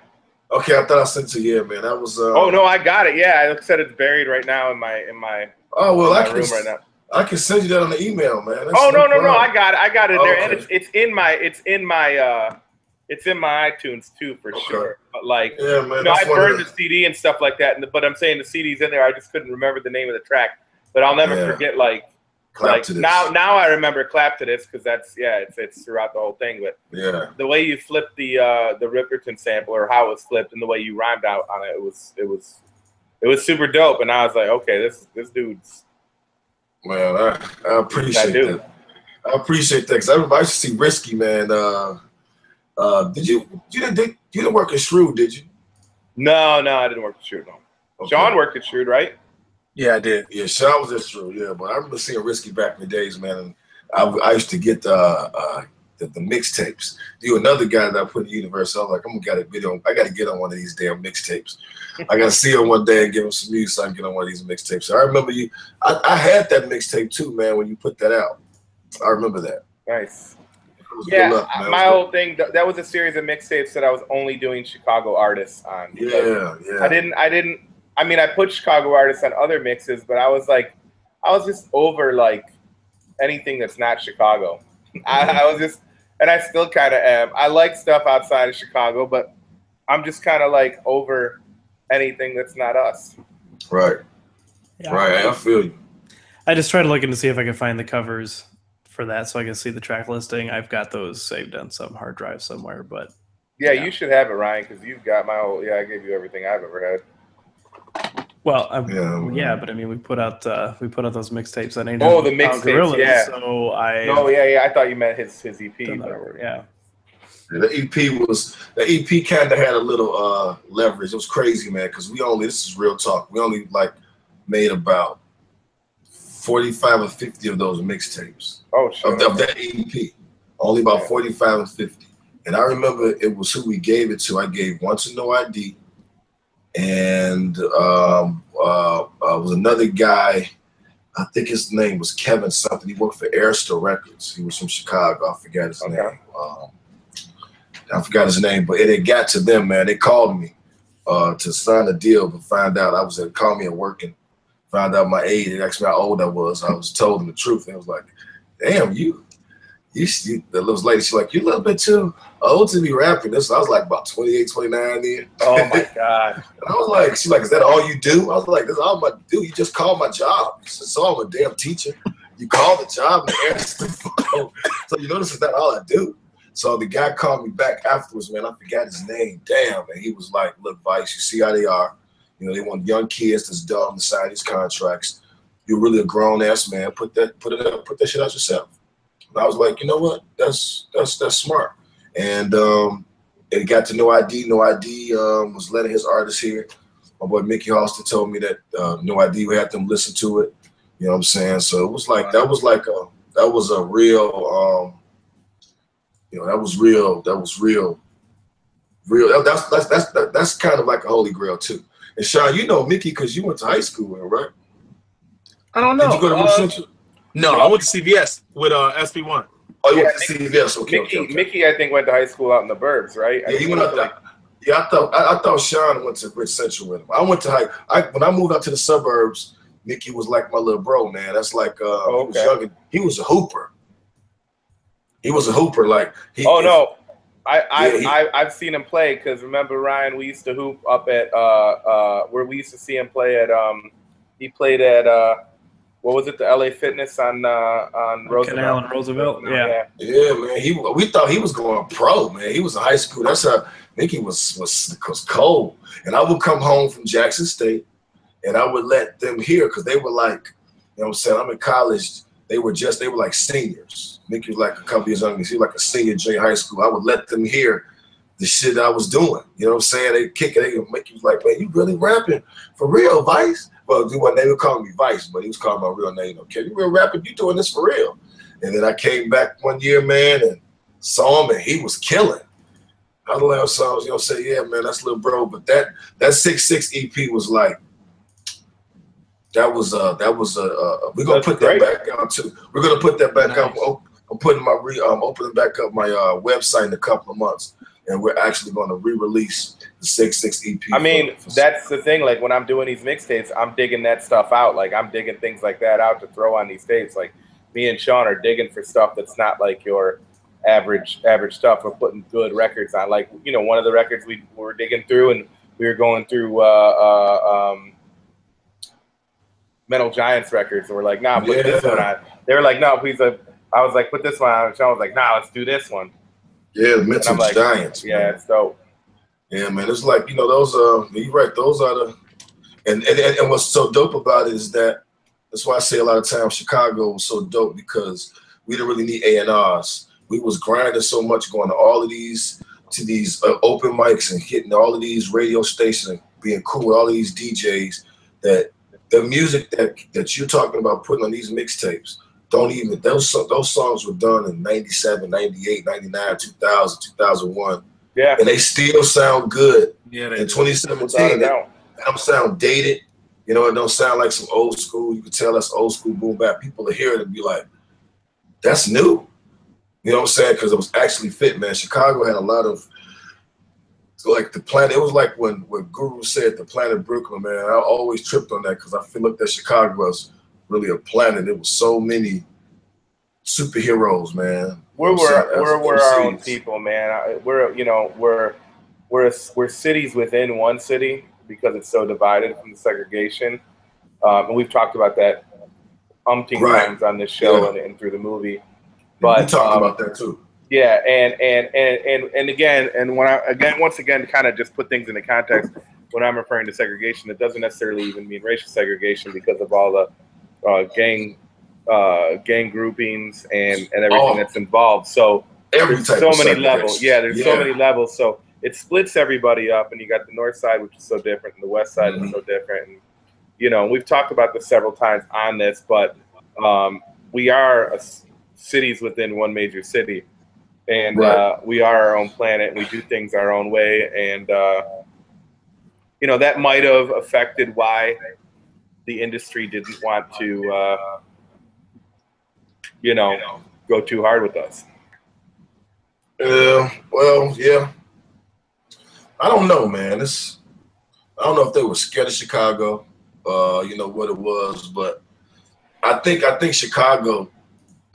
Speaker 4: Okay, I thought I sent it to you. Yeah, man. That was.
Speaker 2: Oh no, I got it. Yeah, I said it's buried right now in my.
Speaker 4: Oh well,
Speaker 2: room right now.
Speaker 4: I can send you that on the email, man. That's
Speaker 2: no, I got it there, and it's in my iTunes too, for sure. But like, man, I burned the CD and stuff like that. But I'm saying the CD's in there. I just couldn't remember the name of the track. But I'll never forget
Speaker 4: Clap to this.
Speaker 2: Now I remember Clap to This, because it's throughout the whole thing. But the way you flipped the Riperton sample, or how it was flipped, and the way you rhymed out on it, it was super dope. And I was like, okay, this dude's.
Speaker 4: Man, I appreciate that. I appreciate that, because I used to see Risky, man. You didn't work at Shrewd, did you?
Speaker 2: No, I didn't work at Shrewd. No. Okay. Sean worked at Shrewd, right?
Speaker 6: Yeah, I did.
Speaker 4: Yeah, Sean was at Shrewd. Yeah, but I remember seeing Risky back in the days, man. And I used to get the mixtapes. You another guy that I put in the universe. I was like, I got to get on one of these damn mixtapes. I got to see him one day and give him some music so I can get on one of these mixtapes. So I remember I had that mixtape too, man, when you put that out. I remember that.
Speaker 2: Nice. Yeah, my whole thing, that was a series of mixtapes that I was only doing Chicago artists on.
Speaker 4: Yeah.
Speaker 2: I put Chicago artists on other mixes, but I was just over like anything that's not Chicago. I was just, and I still kind of am. I like stuff outside of Chicago, but I'm just kind of like over anything that's not us.
Speaker 4: Right.
Speaker 1: Yeah.
Speaker 4: Right. I feel you.
Speaker 1: I just tried looking to see if I could find the covers for that, so I can see the track listing. I've got those saved on some hard drive somewhere, but
Speaker 2: you should have it, Ryan, because you've got my whole. Yeah, I gave you everything I've ever had.
Speaker 1: Well, but I mean, we put out those mixtapes.
Speaker 2: The mixtapes, yeah.
Speaker 1: So
Speaker 2: I thought you meant his EP.
Speaker 1: Yeah.
Speaker 4: The EP kind of had a little leverage. It was crazy, man, because this is real talk. We only made about 45 or 50 of those mixtapes.
Speaker 2: Oh, sure.
Speaker 4: Of that EP. Only about 45 and 50. And I remember it was who we gave it to. I gave one to No ID. And was another guy, I think his name was Kevin something. He worked for Airster Records. He was from Chicago. I forgot his name. But it had got to them, man. They called me to sign a deal, but find out called me at work and found out my age. They asked me how old I was. I was told them the truth. And I was like, damn, you the little lady, she's like, you a little bit too old to be rapping this. I was like about 28, 29 then.
Speaker 2: Oh my God.
Speaker 4: And I was like, she's like, is that all you do? I was like, that's all I do. You just call my job. She said, so I'm a damn teacher. You call the job and answer the phone. So you notice is that all I do? So the guy called me back afterwards, man. I forgot his name. Damn, and he was like, look, Vice, you see how they are. You know, they want young kids that's dumb to sign these contracts. You're really a grown ass man. Put that shit out yourself. And I was like, you know what? That's smart. And it got to No ID. No ID was letting his artists hear. My boy Mickey Halston told me that No ID would have them listen to it. You know what I'm saying? So it was like that was a real you know, that was real. That's kind of like a holy grail too. And Sean, you know Mickey because you went to high school with him, right?
Speaker 6: I don't know.
Speaker 4: Did you go to Roof Central?
Speaker 6: No, I went to CVS with SB1.
Speaker 4: Oh, you went to CVS. Okay,
Speaker 2: Mickey, I think, went to high school out in the burbs, right?
Speaker 4: Yeah, he went out there. Yeah, I thought Sean went to Rich Central with him. I went to when I moved out to the suburbs, Mickey was like my little bro, man. That's like he was young. He was a hooper. He was a hooper, like he.
Speaker 2: Oh no, I've seen him play because remember Ryan, we used to hoop up at where we used to see him play at he played at what was it, the LA Fitness on Roosevelt.
Speaker 1: Canal and Roosevelt.
Speaker 4: Yeah, man. We thought he was going pro, man. He was in high school. That's how Mickey was cold. And I would come home from Jackson State, and I would let them hear because they were like, you know what I'm saying? I'm in college. They were like seniors. Mickey was like a couple years younger. He was like a senior in junior high school. I would let them hear the shit I was doing. You know what I'm saying? They kick it. Mickey was like, man, you really rapping for real, Vice? Well, they would call me Vice, but he was calling my real name. Okay, you real rapping? You doing this for real? And then I came back one year, man, and saw him, and he was killing. I love songs, you know, say, yeah, man, that's little bro. But that 6'6" EP was like, we're gonna put that back out too. We're gonna put that back out. I'm putting my opening back up my website in a couple of months, and we're actually going to re-release the 6'6" EP.
Speaker 2: I mean, that's the thing. Like when I'm doing these mixtapes, I'm digging that stuff out. Like I'm digging things like that out to throw on these tapes. Like me and Sean are digging for stuff that's not like your average stuff. We're putting good records on. Like, you know, one of the records we were digging through, and we were going through Metal Giants records, and we're like, nah, put this one on. They were like, no, please. I was like, put this one on. And Sean was like, nah, let's do this one.
Speaker 4: Yeah, Metal Giants.
Speaker 2: Yeah, man. It's dope.
Speaker 4: Yeah, man. It's like, you know, those you're right. Those are the and what's so dope about it is that's why I say a lot of times Chicago was so dope because we didn't really need A&Rs. We was grinding so much, going to all of these open mics and hitting all of these radio stations and being cool with all of these DJs that the music that you're talking about putting on these mixtapes those songs were done in 97, 98, 99, 2000, 2001. Yeah. And they still sound good in 2017. They don't sound dated. You know, it don't sound like some old school. You can tell that's old school boom bap. People will hear it and be like, that's new. You know what I'm saying? Because it was actually fit, man. Chicago had a lot of, like the planet. It was like when Guru said the planet Brooklyn, man. I always tripped on that because I feel like that Chicago was really a planet. There was so many superheroes, man.
Speaker 2: We're our own people, man. We're cities within one city because it's so divided from the segregation. And we've talked about that umpteen times on this show and through the movie. But
Speaker 4: we talked about that too.
Speaker 2: Yeah, and again, once again, to kind of just put things into context, when I'm referring to segregation, it doesn't necessarily even mean racial segregation because of all the gang groupings and everything that's involved. So there's so many levels. Yeah, there's so many levels. So it splits everybody up, and you got the north side, which is so different, and the west side is so different. And you know, we've talked about this several times on this, but we are cities within one major city. And we are our own planet, and we do things our own way. And, you know, that might have affected why the industry didn't want to, you know, go too hard with us.
Speaker 4: Well, yeah. I don't know, man. I don't know if they were scared of Chicago, you know, what it was. But I think Chicago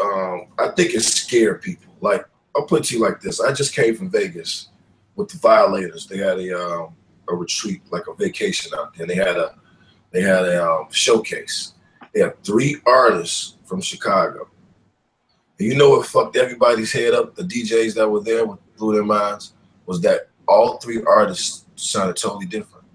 Speaker 4: I think it scared people. Like, I'll put it to you like this. I just came from Vegas with the Violators. They had a retreat, like a vacation out there. They had a showcase. They had 3 artists from Chicago. And you know what fucked everybody's head up, the DJs that were there, what blew their minds, was that all 3 artists sounded totally different.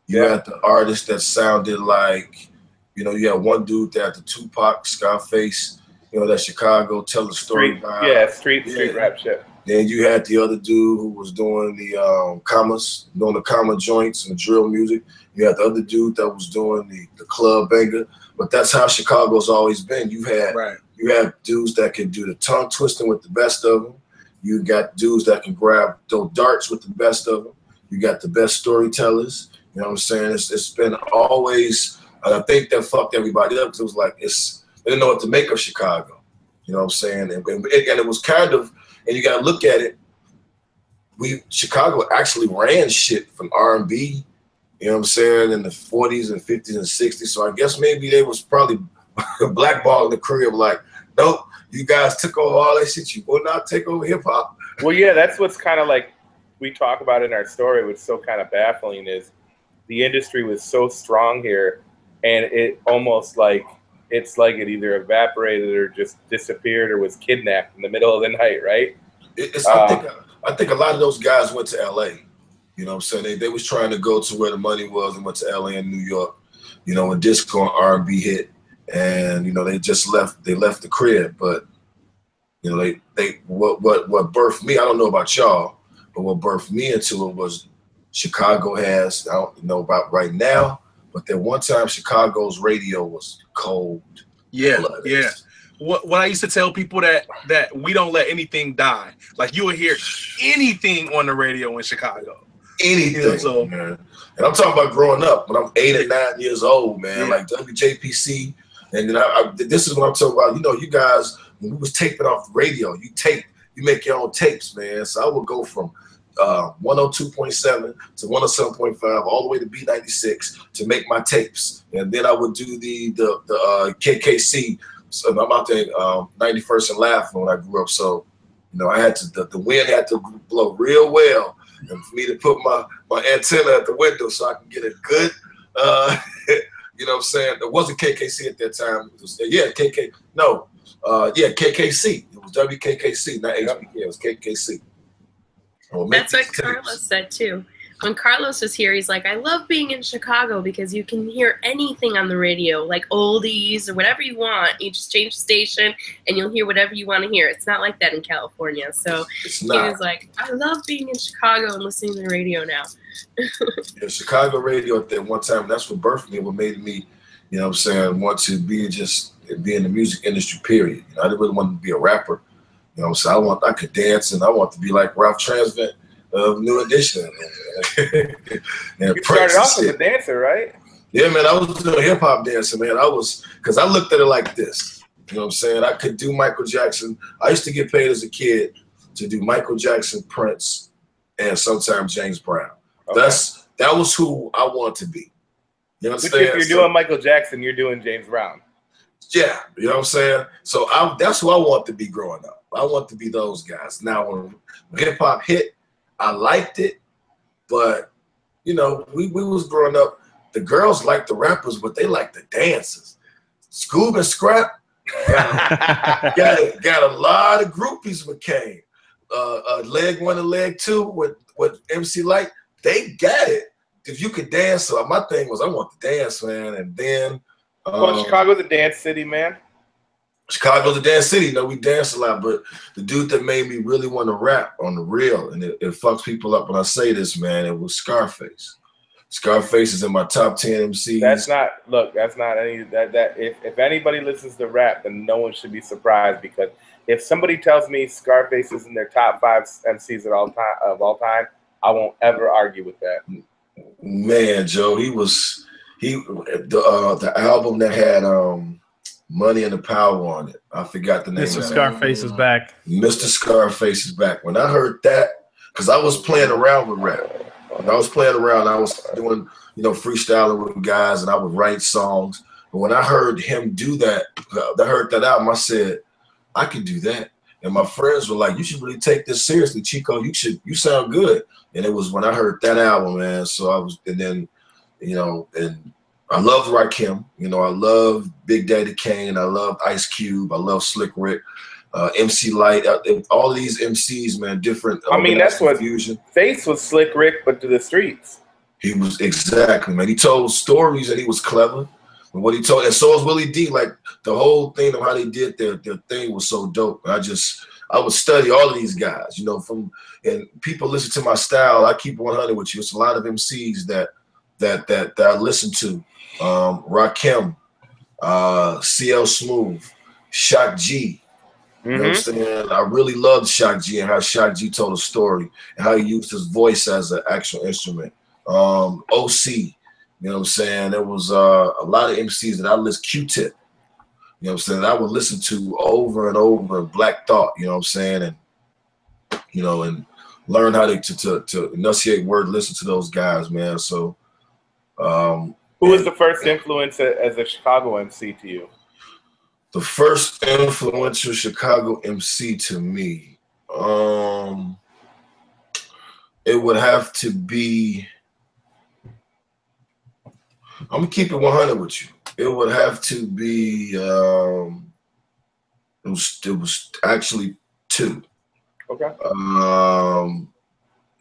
Speaker 4: You had the artist that sounded like, you know, you had one dude that had the Tupac, Scarface, you know, that Chicago tell the story vibe.
Speaker 2: Yeah, street rap shit.
Speaker 4: Then you had the other dude who was doing the commas, doing the comma joints and the drill music. You had the other dude that was doing the club banger. But that's how Chicago's always been. You had dudes that can do the tongue twisting with the best of them. You got dudes that can grab those darts with the best of them. You got the best storytellers. You know what I'm saying? It's been always, and I think that fucked everybody up because it was like, they didn't know what to make of Chicago. You know what I'm saying? And it was kind of, and you got to look at it, Chicago actually ran shit from R&B, you know what I'm saying, in the 40s and 50s and 60s. So I guess maybe they was probably blackballing the career of like, nope, you guys took over all that shit. You will not take over hip hop.
Speaker 2: Well, yeah, that's what's kind of like we talk about in our story. What's so kind of baffling is the industry was so strong here, and it almost like it's like it either evaporated or just disappeared or was kidnapped in the middle of the night, right?
Speaker 4: I think a lot of those guys went to LA. You know what I'm saying? They was trying to go to where the money was and went to LA and New York, you know, when disco and R&B hit. And, you know, they left the crib. But, you know, what birthed me, I don't know about y'all, but what birthed me into it was Chicago has, I don't know about right now, but at one time Chicago's radio was cold.
Speaker 6: Yeah. What I used to tell people that we don't let anything die. Like, you will hear anything on the radio in Chicago.
Speaker 4: Anything,
Speaker 6: you know, so,
Speaker 4: man. And I'm talking about growing up when I'm 8 and 9 years old, man. Like WJPC, and then this is what I'm talking about. You know, you guys, when we was taping off the radio, you make your own tapes, man. So I would go from 102.7 to 107.5 all the way to B96 to make my tapes, and then I would do the KKC. So I'm out there 91st and Laughing when I grew up. So, you know, I had to the wind had to blow real well, and for me to put my antenna at the window so I can get a good, you know what I'm saying? It wasn't KKC at that time. It was, KKC. It was WKKC, not HBK. It was KKC.
Speaker 3: That's what Carlos said too. When Carlos was here, he's like, I love being in Chicago because you can hear anything on the radio, like oldies or whatever you want. You just change the station and you'll hear whatever you want to hear. It's not like that in California. So he was like, I love being in Chicago and listening to the radio now.
Speaker 4: Yeah, Chicago radio at that one time, that's what birthed me, what made me, you know what I'm saying, want to be in the music industry, period. You know, I didn't really want to be a rapper. You know what I'm saying? I could dance, and I want to be like Ralph Transvent of New Edition.
Speaker 2: You started off as a dancer, right?
Speaker 4: Yeah, man, I was doing hip-hop dancing, man. Because I looked at it like this. You know what I'm saying? I could do Michael Jackson. I used to get paid as a kid to do Michael Jackson, Prince, and sometimes James Brown. Okay. That was who I want to be. You know what I'm saying?
Speaker 2: If you're doing Michael Jackson, you're doing James Brown.
Speaker 4: Yeah, you know what I'm saying? So that's who I want to be growing up. I want to be those guys. Now, when hip hop hit, I liked it, but you know, we was growing up. The girls liked the rappers, but they liked the dancers. Scoob and Scrap got a lot of groupies with Kane. Leg 1 and Leg 2 with MC Light, they got it. If you could dance, so my thing was I want to dance, man. And then
Speaker 2: Chicago's a dance city, man.
Speaker 4: Chicago's a dance city. You know, we dance a lot, but the dude that made me really want to rap on the real, and it fucks people up when I say this, man, it was Scarface. Scarface is in my top 10 MCs.
Speaker 2: That's not if anybody listens to rap, then no one should be surprised, because if somebody tells me Scarface is in their top 5 MCs of all time, I won't ever argue with that.
Speaker 4: Man, Joe, the album that had Money and the Power on it. I forgot the name.
Speaker 1: Mr. Scarface is back.
Speaker 4: Mr. Scarface is back. When I heard that, because I was playing around with rap. When I was playing around, I was doing, you know, freestyling with guys, and I would write songs. But when I heard him do that, I heard that album, I said, I could do that. And my friends were like, you should really take this seriously, Chico. You sound good. And it was when I heard that album, man. So I was, and then, you know, and I loved Rakim. You know, I love Big Daddy Kane. I love Ice Cube. I love Slick Rick, MC Light. All of these MCs, man, different.
Speaker 2: I mean, that's what
Speaker 4: fusion.
Speaker 2: Face was Slick Rick, but to the streets.
Speaker 4: He was, exactly, man. He told stories and he was clever. And what he told, and so was Willie D. Like the whole thing of how they did their thing was so dope. I would study all of these guys, you know, and people listen to my style. I keep 100 with you. It's a lot of MCs that I listen to. Rakim, CL Smooth, Shock G. You know what I'm saying? I really loved Shock G and how Shock G told a story and how he used his voice as an actual instrument. OC, you know what I'm saying? There was a lot of MCs that I listened, Q-Tip, you know what I'm saying, I would listen to over and over, Black Thought, you know what I'm saying, and you know, and learn how to enunciate word, listen to those guys, man. So who
Speaker 2: was the first influence as a Chicago MC to you?
Speaker 4: The first influential Chicago MC to me, it would have to be, I'm gonna keep it 100 with you. It would have to be, it was actually two.
Speaker 2: Okay.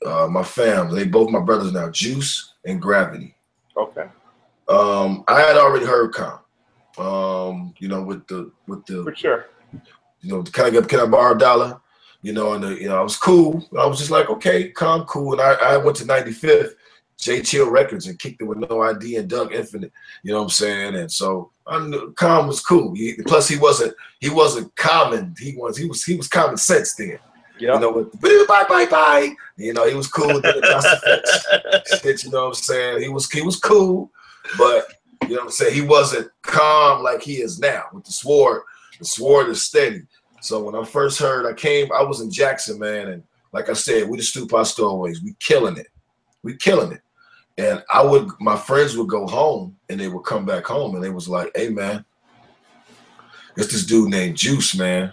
Speaker 4: My family, they both my brothers now, Juice and Gravity.
Speaker 2: Okay.
Speaker 4: I had already heard Calm, you know, with the
Speaker 2: for sure,
Speaker 4: you know, can I borrow $1? You know, and you know, I was cool. I was just like, okay, Calm, cool. And I went to 95th J Chill Records and kicked it with No ID and Doug Infinite. You know what I'm saying? And so I knew Calm was cool. Plus he wasn't common. He was common sense then. Yep. You know, with bye. You know, he was cool with the shit, you know what I'm saying? He was cool, but you know what I'm saying, he wasn't calm like he is now with the sword. The sword is steady. So when I first heard, I was in Jackson, man, and like I said, we the Stupa Stowaways. We killing it. And my friends would go home and they would come back home and they was like, hey man, it's this dude named Juice, man.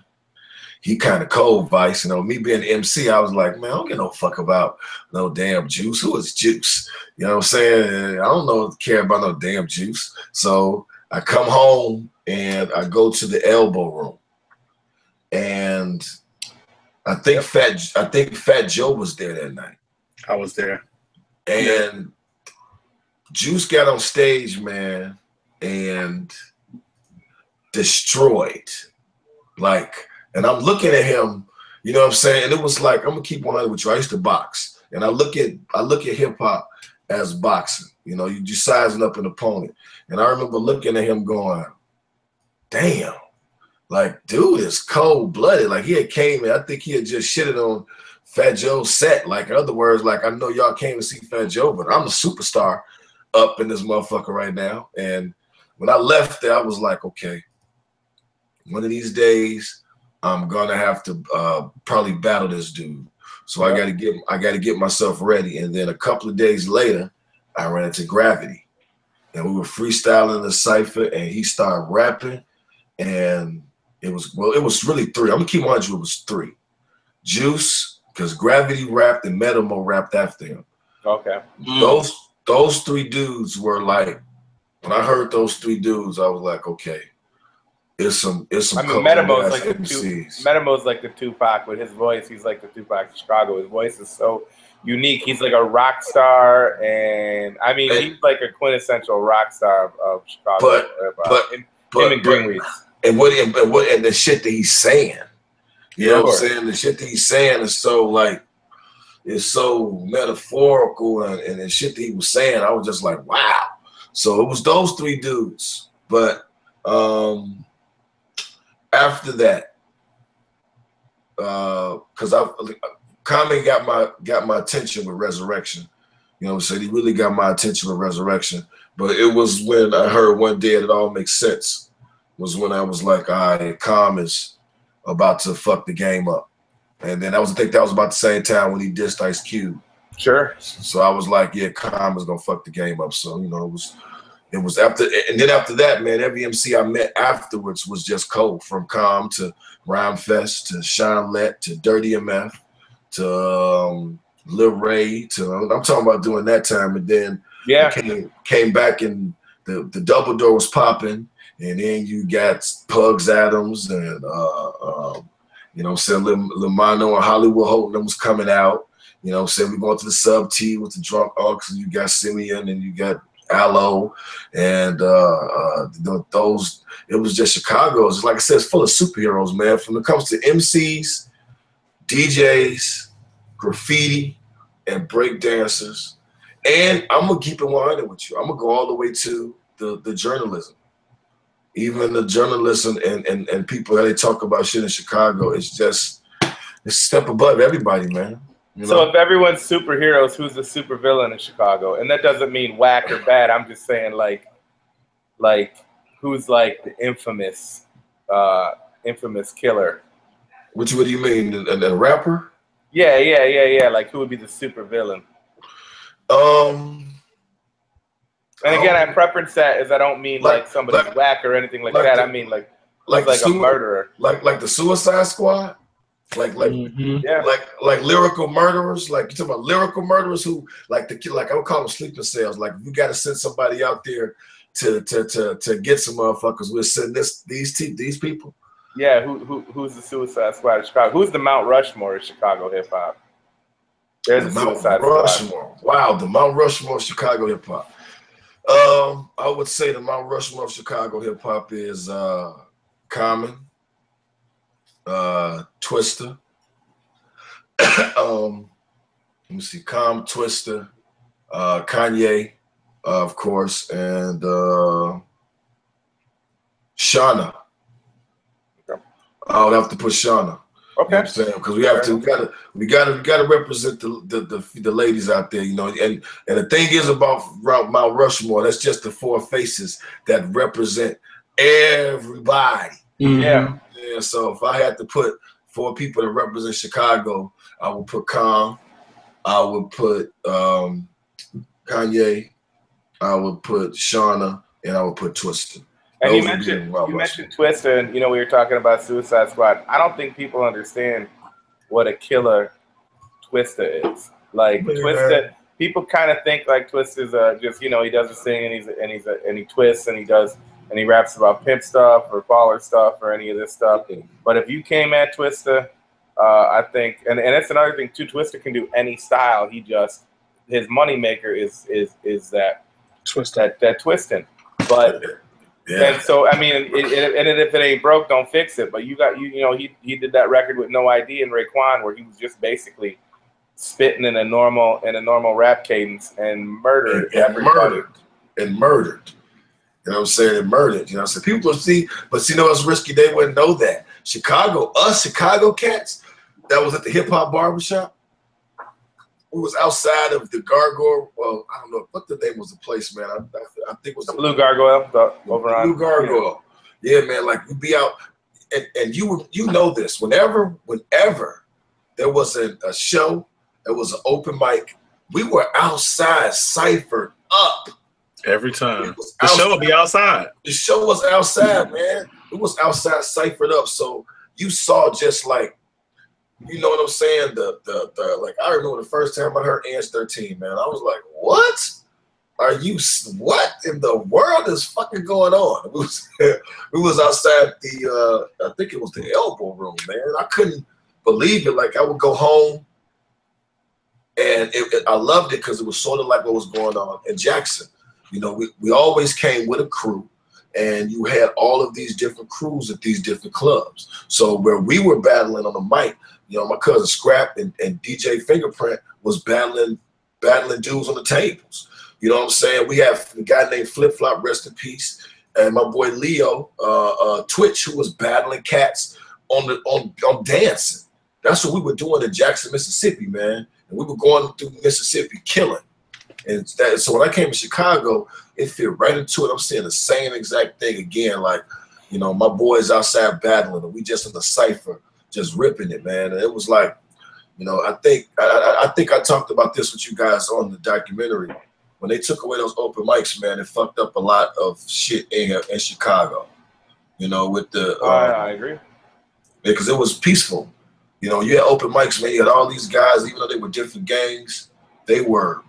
Speaker 4: He kind of cold, Vice. You know, me being the MC, I was like, man, I don't give no fuck about no damn Juice. Who is Juice? You know what I'm saying? I don't care about no damn Juice. So I come home and I go to the elbow room. And I think Fat Joe was there that night.
Speaker 6: I was there.
Speaker 4: And Juice got on stage, man, and destroyed. Like, and I'm looking at him, you know what I'm saying? And it was like, I'm gonna keep 100 with you. I used to box. And I look at hip hop as boxing. You know, you just sizing up an opponent. And I remember looking at him going, damn, like, dude is cold-blooded. Like, he had came in, I think he had just shitted on Fat Joe's set. Like, in other words, like, I know y'all came to see Fat Joe, but I'm the superstar up in this motherfucker right now. And when I left there, I was like, okay, one of these days, I'm gonna have to probably battle this dude. So I gotta get myself ready. And then a couple of days later, I ran into Gravity. And we were freestyling the cypher and he started rapping. And it was really three. I'm gonna keep 100, it was three. Juice, because Gravity rapped and Metamo rapped after him.
Speaker 2: Okay.
Speaker 4: Those three dudes were like, when I heard those three dudes, I was like, okay, it's some. I mean,
Speaker 2: Metamo's like the Tupac with his voice. He's like the Tupac of Chicago. His voice is so unique. He's like a rock star, and I mean, he's like a quintessential rock star of Chicago.
Speaker 4: But
Speaker 2: him and Greenleaf.
Speaker 4: And the shit that he's saying, you know what I'm saying? The shit that he's saying is so like, it's so metaphorical, and the shit that he was saying, I was just like, wow. So it was those three dudes, but after that, because Common got my attention with Resurrection. You know what I'm saying? He really got my attention with Resurrection. But it was when I heard One Day It All Makes Sense, was when I was like, all right, Calm is about to fuck the game up. And then I think that was about the same time when he dissed Ice Cube.
Speaker 2: Sure.
Speaker 4: So I was like, yeah, Calm is gonna fuck the game up. So, you know, It was after, and then after that, man, every MC I met afterwards was just cold. From Calm to Rhyme Fest to Sean Lett to Dirty MF to Lil Ray to, I'm talking about during that time. And then came back and the Double Door was popping. And then you got Pugs Adams and, you know, saying Lil Mono and Hollywood Holden was coming out. You know, saying we're going to the Sub T with the Drunk Ox, and you got Simeon and you got Aloe, and those, it was just Chicago. It's like I said, it's full of superheroes, man. When it comes to MCs, DJs, graffiti, and break dancers. And I'm gonna keep it 100 with you. I'm gonna go all the way to the journalism. Even the journalism and people that they talk about shit in Chicago, it's a step above everybody, man. You know?
Speaker 2: So if everyone's superheroes, who's the supervillain in Chicago? And that doesn't mean whack or bad. I'm just saying like who's like the infamous killer?
Speaker 4: What do you mean? A rapper?
Speaker 2: Yeah. Like who would be the supervillain? And again, I preference that as I don't mean like somebody's whack or anything like that. I mean like a murderer.
Speaker 4: Like the Suicide Squad? Like lyrical murderers, like you talking about lyrical murderers who like I would call them sleeping cells. Like you got to send somebody out there to get some motherfuckers. We'll send these people.
Speaker 2: Yeah, who's the Suicide Squad of Chicago? Who's the Mount Rushmore of Chicago hip hop? There's the Suicide Squad.
Speaker 4: Wow, the Mount Rushmore of Chicago hip hop. I would say the Mount Rushmore of Chicago hip hop is Common. Twister. Let me see, Twister, Kanye, of course, and Shauna. I would have to put Shauna.
Speaker 2: Okay.
Speaker 4: You know what I'm saying? Because we gotta represent the ladies out there, you know. And the thing is about Mount Rushmore, that's just the four faces that represent everybody.
Speaker 2: Mm-hmm. Yeah.
Speaker 4: Yeah, so if I had to put four people that represent Chicago, I would put Calm, I would put Kanye, I would put Shauna, and I would put Twister.
Speaker 2: And you mentioned Twister, and you know we were talking about Suicide Squad. I don't think people understand what a killer Twister is. Like Twister, people kind of think like Twister's just, you know, he does a thing and he twists and he raps about pimp stuff or baller stuff or any of this stuff. But if you came at Twister, I think, and that's another thing too, Twister can do any style. His moneymaker is that that twisting. But and so I mean, and if it ain't broke, don't fix it. But you know he did that record with No ID and Raekwon where he was just basically spitting in a normal rap cadence and murdered everybody.
Speaker 4: Murdered. You know what I'm saying? And murdered. You know what I'm saying? People see, but you know what's risky? They wouldn't know that. Chicago cats that was at the hip hop barbershop. We was outside of the Gargoyle. Well, I don't know what the name was the place, man. I think it was
Speaker 2: the Blue Gargoyle.
Speaker 4: Blue Gargoyle. Yeah, man. Like we'd be out, and you know this. Whenever there was a show, there was an open mic, we were outside, ciphered up.
Speaker 6: Every time. The show would be outside.
Speaker 4: The show was outside, man. It was outside, ciphered up. So you saw just like, you know what I'm saying? The like, I remember the first time I heard Ants 13, man. I was like, what? What in the world is fucking going on? We was outside I think it was the Elbow Room, man. I couldn't believe it. Like I would go home and I loved it because it was sort of like what was going on in Jackson. You know, we always came with a crew, and you had all of these different crews at these different clubs. So where we were battling on the mic, you know, my cousin Scrap and DJ Fingerprint was battling dudes on the tables. You know what I'm saying? We have a guy named Flip Flop, rest in peace, and my boy Leo Twitch, who was battling cats on dancing. That's what we were doing in Jackson, Mississippi, man. And we were going through Mississippi killing. And so when I came to Chicago, it fit right into it. I'm seeing the same exact thing again. Like, you know, my boys outside battling, and we just in the cipher, just ripping it, man. And it was like, you know, I think I talked about this with you guys on the documentary. when they took away those open mics, man, it fucked up a lot of shit in Chicago. You know, with the
Speaker 2: I agree.
Speaker 4: Because it was peaceful. You know, you had open mics, man. You had all these guys, even though they were different gangs, they were,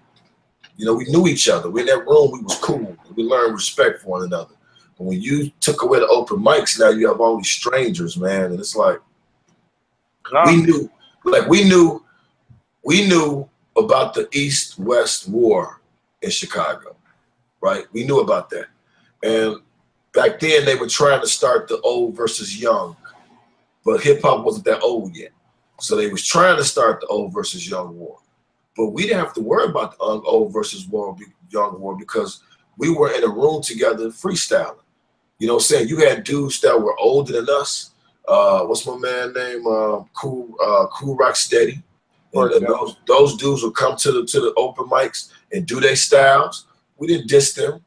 Speaker 4: you know, we knew each other. We in that room, we was cool. We learned respect for one another. But when you took away the open mics, now you have all these strangers, man, and it's like we knew about the East-West war in Chicago, right? We knew about that. And back then they were trying to start the old versus young, but hip hop wasn't that old yet. So they was trying to start the old versus young war. But we didn't have to worry about the old versus young war because we were in a room together freestyling. You know what I'm saying? You had dudes that were older than us. What's my man name? Cool Rocksteady. And those dudes would come to the open mics and do their styles. We didn't diss them.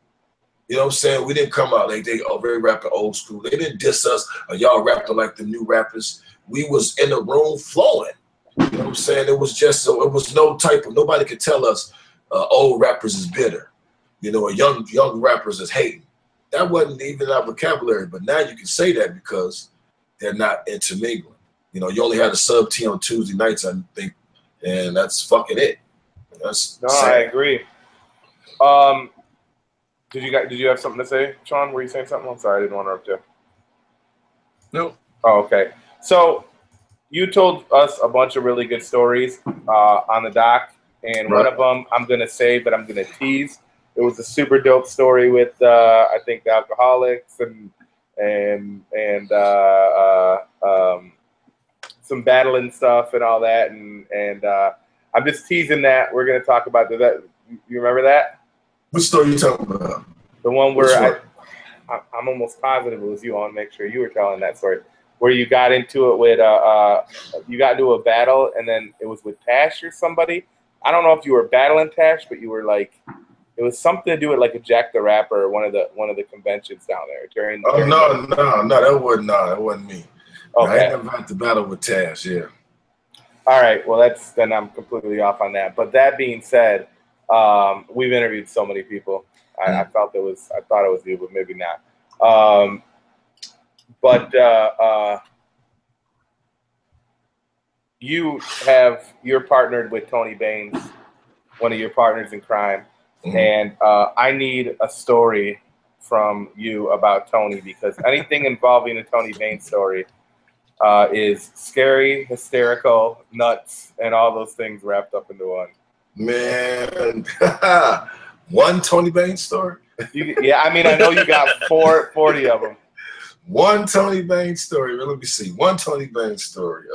Speaker 4: You know what I'm saying? We didn't come out like they very rapping old school. They didn't diss us or y'all rapping like the new rappers. We was in the room flowing. You know what I'm saying? It was just so it was no type of nobody could tell us old rappers is bitter. You know, or young rappers is hating. That wasn't even our vocabulary, but now you can say that because they're not intermingling. You know, you only had a sub T on Tuesday nights, I think, and that's fucking it. That's sad.
Speaker 2: I agree. Did you have something to say, Sean? Were you saying something? I'm sorry, I didn't want to interrupt you.
Speaker 6: No.
Speaker 2: Oh, okay. So you told us a bunch of really good stories on the doc, and one of them I'm gonna say, but I'm gonna tease. It was a super dope story with I think the alcoholics and some battling stuff and all that, and I'm just teasing that. We're gonna talk about that. You remember that?
Speaker 4: What story are you talking about?
Speaker 2: The one where I'm almost positive it was you. I want to make sure you were telling that story, where you got into it with you got into a battle, and then it was with Tash or somebody. I don't know if you were battling Tash, but you were like, it was something to do with like a Jack the Rapper or one of the conventions down there during.
Speaker 4: No, that wasn't me.
Speaker 2: Okay.
Speaker 4: I never had to battle with Tash. Yeah.
Speaker 2: All right. Well, then I'm completely off on that. But that being said, we've interviewed so many people. I thought it was you, but maybe not. You're partnered with Tony Baines, one of your partners in crime, and I need a story from you about Tony, because anything involving a Tony Baines story is scary, hysterical, nuts, and all those things wrapped up into one.
Speaker 4: Man, one Tony Baines story?
Speaker 2: Yeah, I mean, I know you got 40 of them.
Speaker 4: One Tony Baines story. Let me see. One Tony Baines story.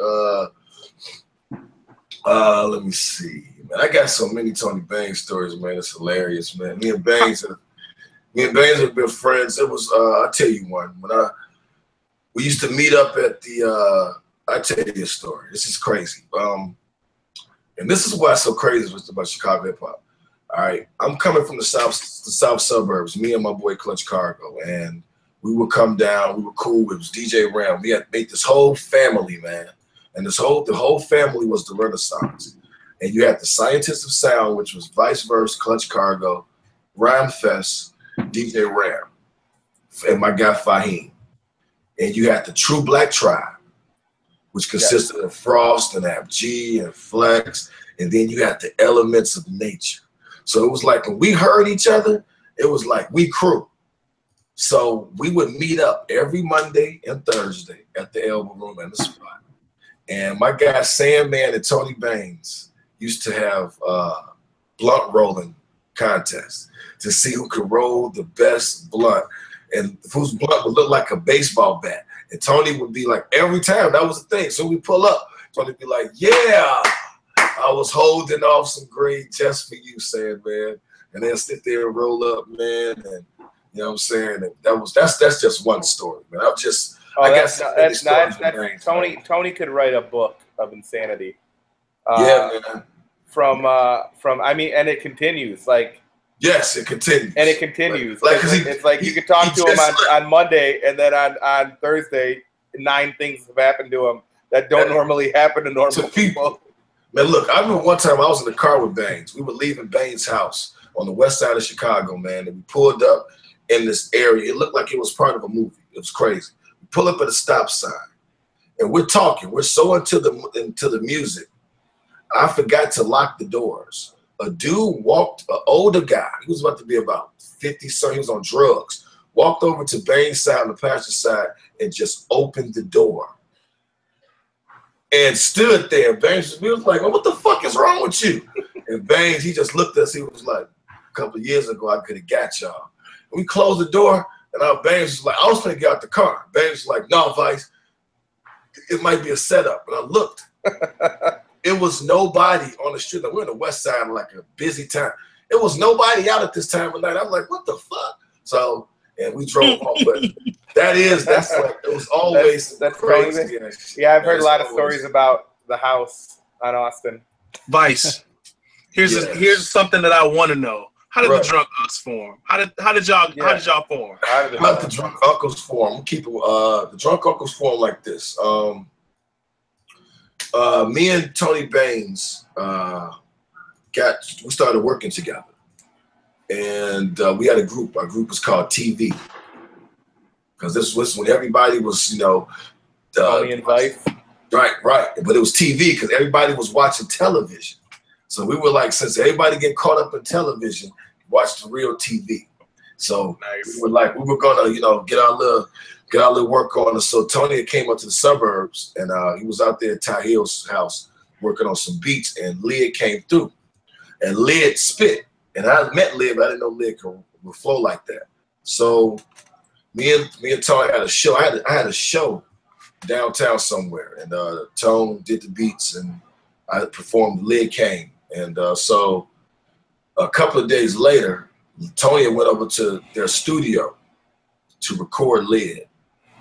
Speaker 4: Let me see. Man, I got so many Tony Baines stories, man. It's hilarious, man. Me and Baines have been friends. It was I'll tell you one. We used to meet up at the I'll tell you a story. This is crazy. And this is why it's so crazy about Chicago hip hop. All right, I'm coming from the south suburbs. Me and my boy Clutch Cargo, and we would come down. We were cool. It was DJ Ram. We had made this whole family, man, and the whole family was the Renaissance. And you had the Scientists of Sound, which was Vice Versa, Clutch Cargo, Rhyme Fest, DJ Ram, and my guy Fahim. And you had the True Black Tribe, which consisted of Frost and Ab G and Flex, and then you had the Elements of Nature. So it was like when we heard each other, it was like we crew. So we would meet up every Monday and Thursday at the Elbow Room and the Spot. And my guy Sandman and Tony Baines used to have blunt rolling contests to see who could roll the best blunt, and whose blunt would look like a baseball bat. And Tony would be like, every time, that was the thing. So we pull up, Tony would be like, yeah, I was holding off some grade just for you, Sandman. And they'll sit there and roll up, man. And you know what I'm saying? And that's just one story, man. Tony could write a book of insanity. Yeah, man.
Speaker 2: And it continues. Like,
Speaker 4: yes, it continues.
Speaker 2: And it continues.
Speaker 4: Like,
Speaker 2: it's like you could talk to him on Monday, and then on Thursday, 9 things have happened to him that don't normally happen to normal people.
Speaker 4: Man, look, I remember one time I was in the car with Baines. We were leaving Baines' house on the west side of Chicago, man. And we pulled up in this area. It looked like it was part of a movie. It was crazy. We pull up at a stop sign, and we're talking. We're so into the music. I forgot to lock the doors. A dude walked, an older guy. He was about to be about 50, so he was on drugs. Walked over to Bane's side on the passenger side and just opened the door. And stood there. Baines was like, well, what the fuck is wrong with you? And Baines, he just looked at us. He was like, a couple of years ago, I could have got y'all. And we closed the door, and our Baines was like, I was going to get out the car. Baines was like, no, Vice, it might be a setup. And I looked. It was nobody on the street. Like, we're on the west side, like a busy time. It was nobody out at this time of night. I'm like, what the fuck? So, and we drove off. But that's like, it was always
Speaker 2: that's
Speaker 4: crazy.
Speaker 2: Yeah, I've heard a lot of stories about the house on Austin.
Speaker 6: Vice. Here's something that I want to know. How did the Drunk Uncles form? How did y'all form?
Speaker 4: How did the Drunk Uncles form? We'll keep it, the Drunk Uncles form like this. Me and Tony Baines we started working together, and we had a group. Our group was called TV, because this was when everybody was,
Speaker 2: Tony and Vice.
Speaker 4: Right. But it was TV because everybody was watching television. So we were like, since everybody get caught up in television, watch the real TV. So nice. we were gonna, get our little work on. And so Tony came up to the suburbs, and he was out there at Ty Hill's house working on some beats, and Lyd came through, and Lyd spit. And I met Lyd, but I didn't know Lyd would flow like that. So me and Tony had a show. I had a show downtown somewhere, and Tone did the beats, and I performed. Lyd came, and so a couple of days later, Tony went over to their studio to record Lyd.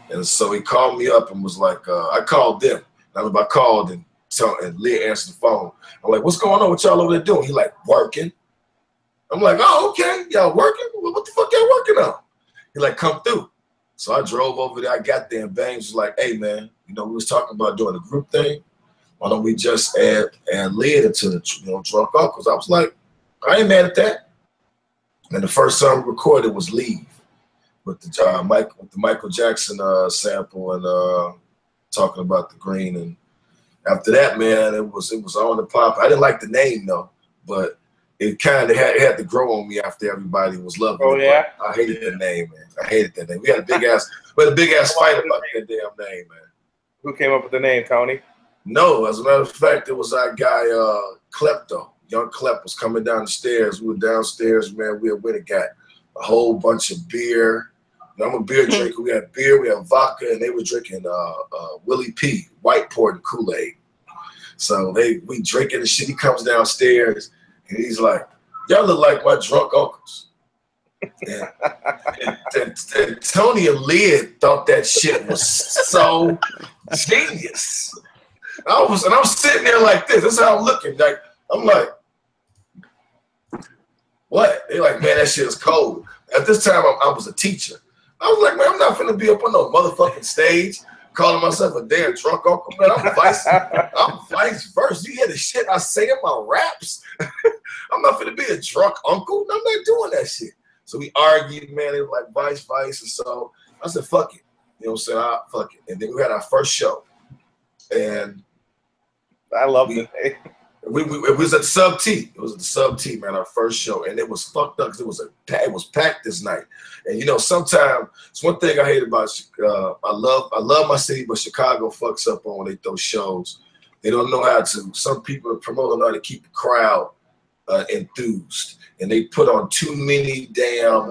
Speaker 4: And so he called me up and was like, I called them. And I called and Lyd answered the phone. I'm like, what's going on? What y'all over there doing? He like, working. I'm like, oh, okay. Y'all working? What the fuck y'all working on? He like, come through. So I drove over there. I got there, and Baines was like, hey, man, we was talking about doing a group thing. Why don't we just add Lyd into the Drunk Uncles? I was like, I ain't mad at that. And the first song we recorded was Leave, with the Michael Jackson sample, and talking about the green. And after that, man, it was on the pop. I didn't like the name though, but it kind of had to grow on me after everybody was loving it.
Speaker 2: Oh yeah,
Speaker 4: I hated the name, man. I hated that name. We had a big ass fight about that damn name, man.
Speaker 2: Who came up with the name, Tony?
Speaker 4: No, as a matter of fact, it was our guy Klepto. Young Klep was coming down the stairs. We were downstairs, man. We went and got a whole bunch of beer. I'm a beer drinker. We had beer, we had vodka, and they were drinking Willie P, white poured Kool-Aid. So we drinking the shit. He comes downstairs, and he's like, y'all look like my drunk uncles. And Tony and Lyd thought that shit was so genius. I'm sitting there like this. That's how I'm looking. Like, I'm like, what? They're like, man, that shit is cold. At this time, I was a teacher. I was like, man, I'm not finna be up on no motherfucking stage calling myself a damn drunk uncle, man. I'm vice versa. You hear the shit I say in my raps? I'm not finna be a drunk uncle. I'm not doing that shit. So we argued, man. They were like, vice. And so I said, fuck it. You know what I'm saying? Fuck it. And then we had our first show. And
Speaker 2: I love it.
Speaker 4: It was at Sub T. It was at the Sub T, man, our first show. And it was fucked up because it was packed this night. And sometimes it's one thing I hate about I love my city, but Chicago fucks up on when they throw shows. They don't know how to. Some people don't know how to keep the crowd enthused, and they put on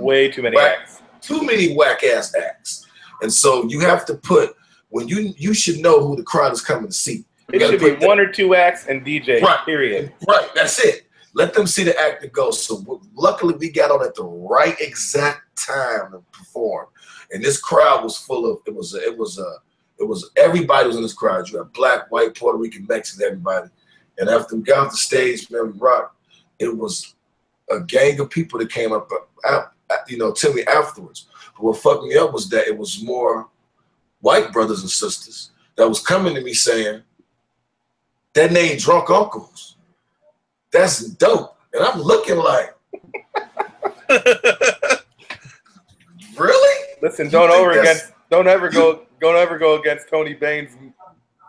Speaker 4: way too many acts. Too many whack ass acts. And so you have to put when you should know who the crowd is coming to see.
Speaker 2: It should be one or two acts and DJ,
Speaker 4: right,
Speaker 2: period.
Speaker 4: Right, that's it. Let them see the act that goes. So luckily we got on at the right exact time to perform. And this crowd was full of, it was everybody was in this crowd. You had black, white, Puerto Rican, Mexican, everybody. And after we got off the stage, man, we rocked. It was a gang of people that came up, to me afterwards. But what fucked me up was that it was more white brothers and sisters that was coming to me saying, that name Drunk Uncles, that's dope. And I'm looking like, Really?
Speaker 2: Listen, don't ever go against Tony Baines.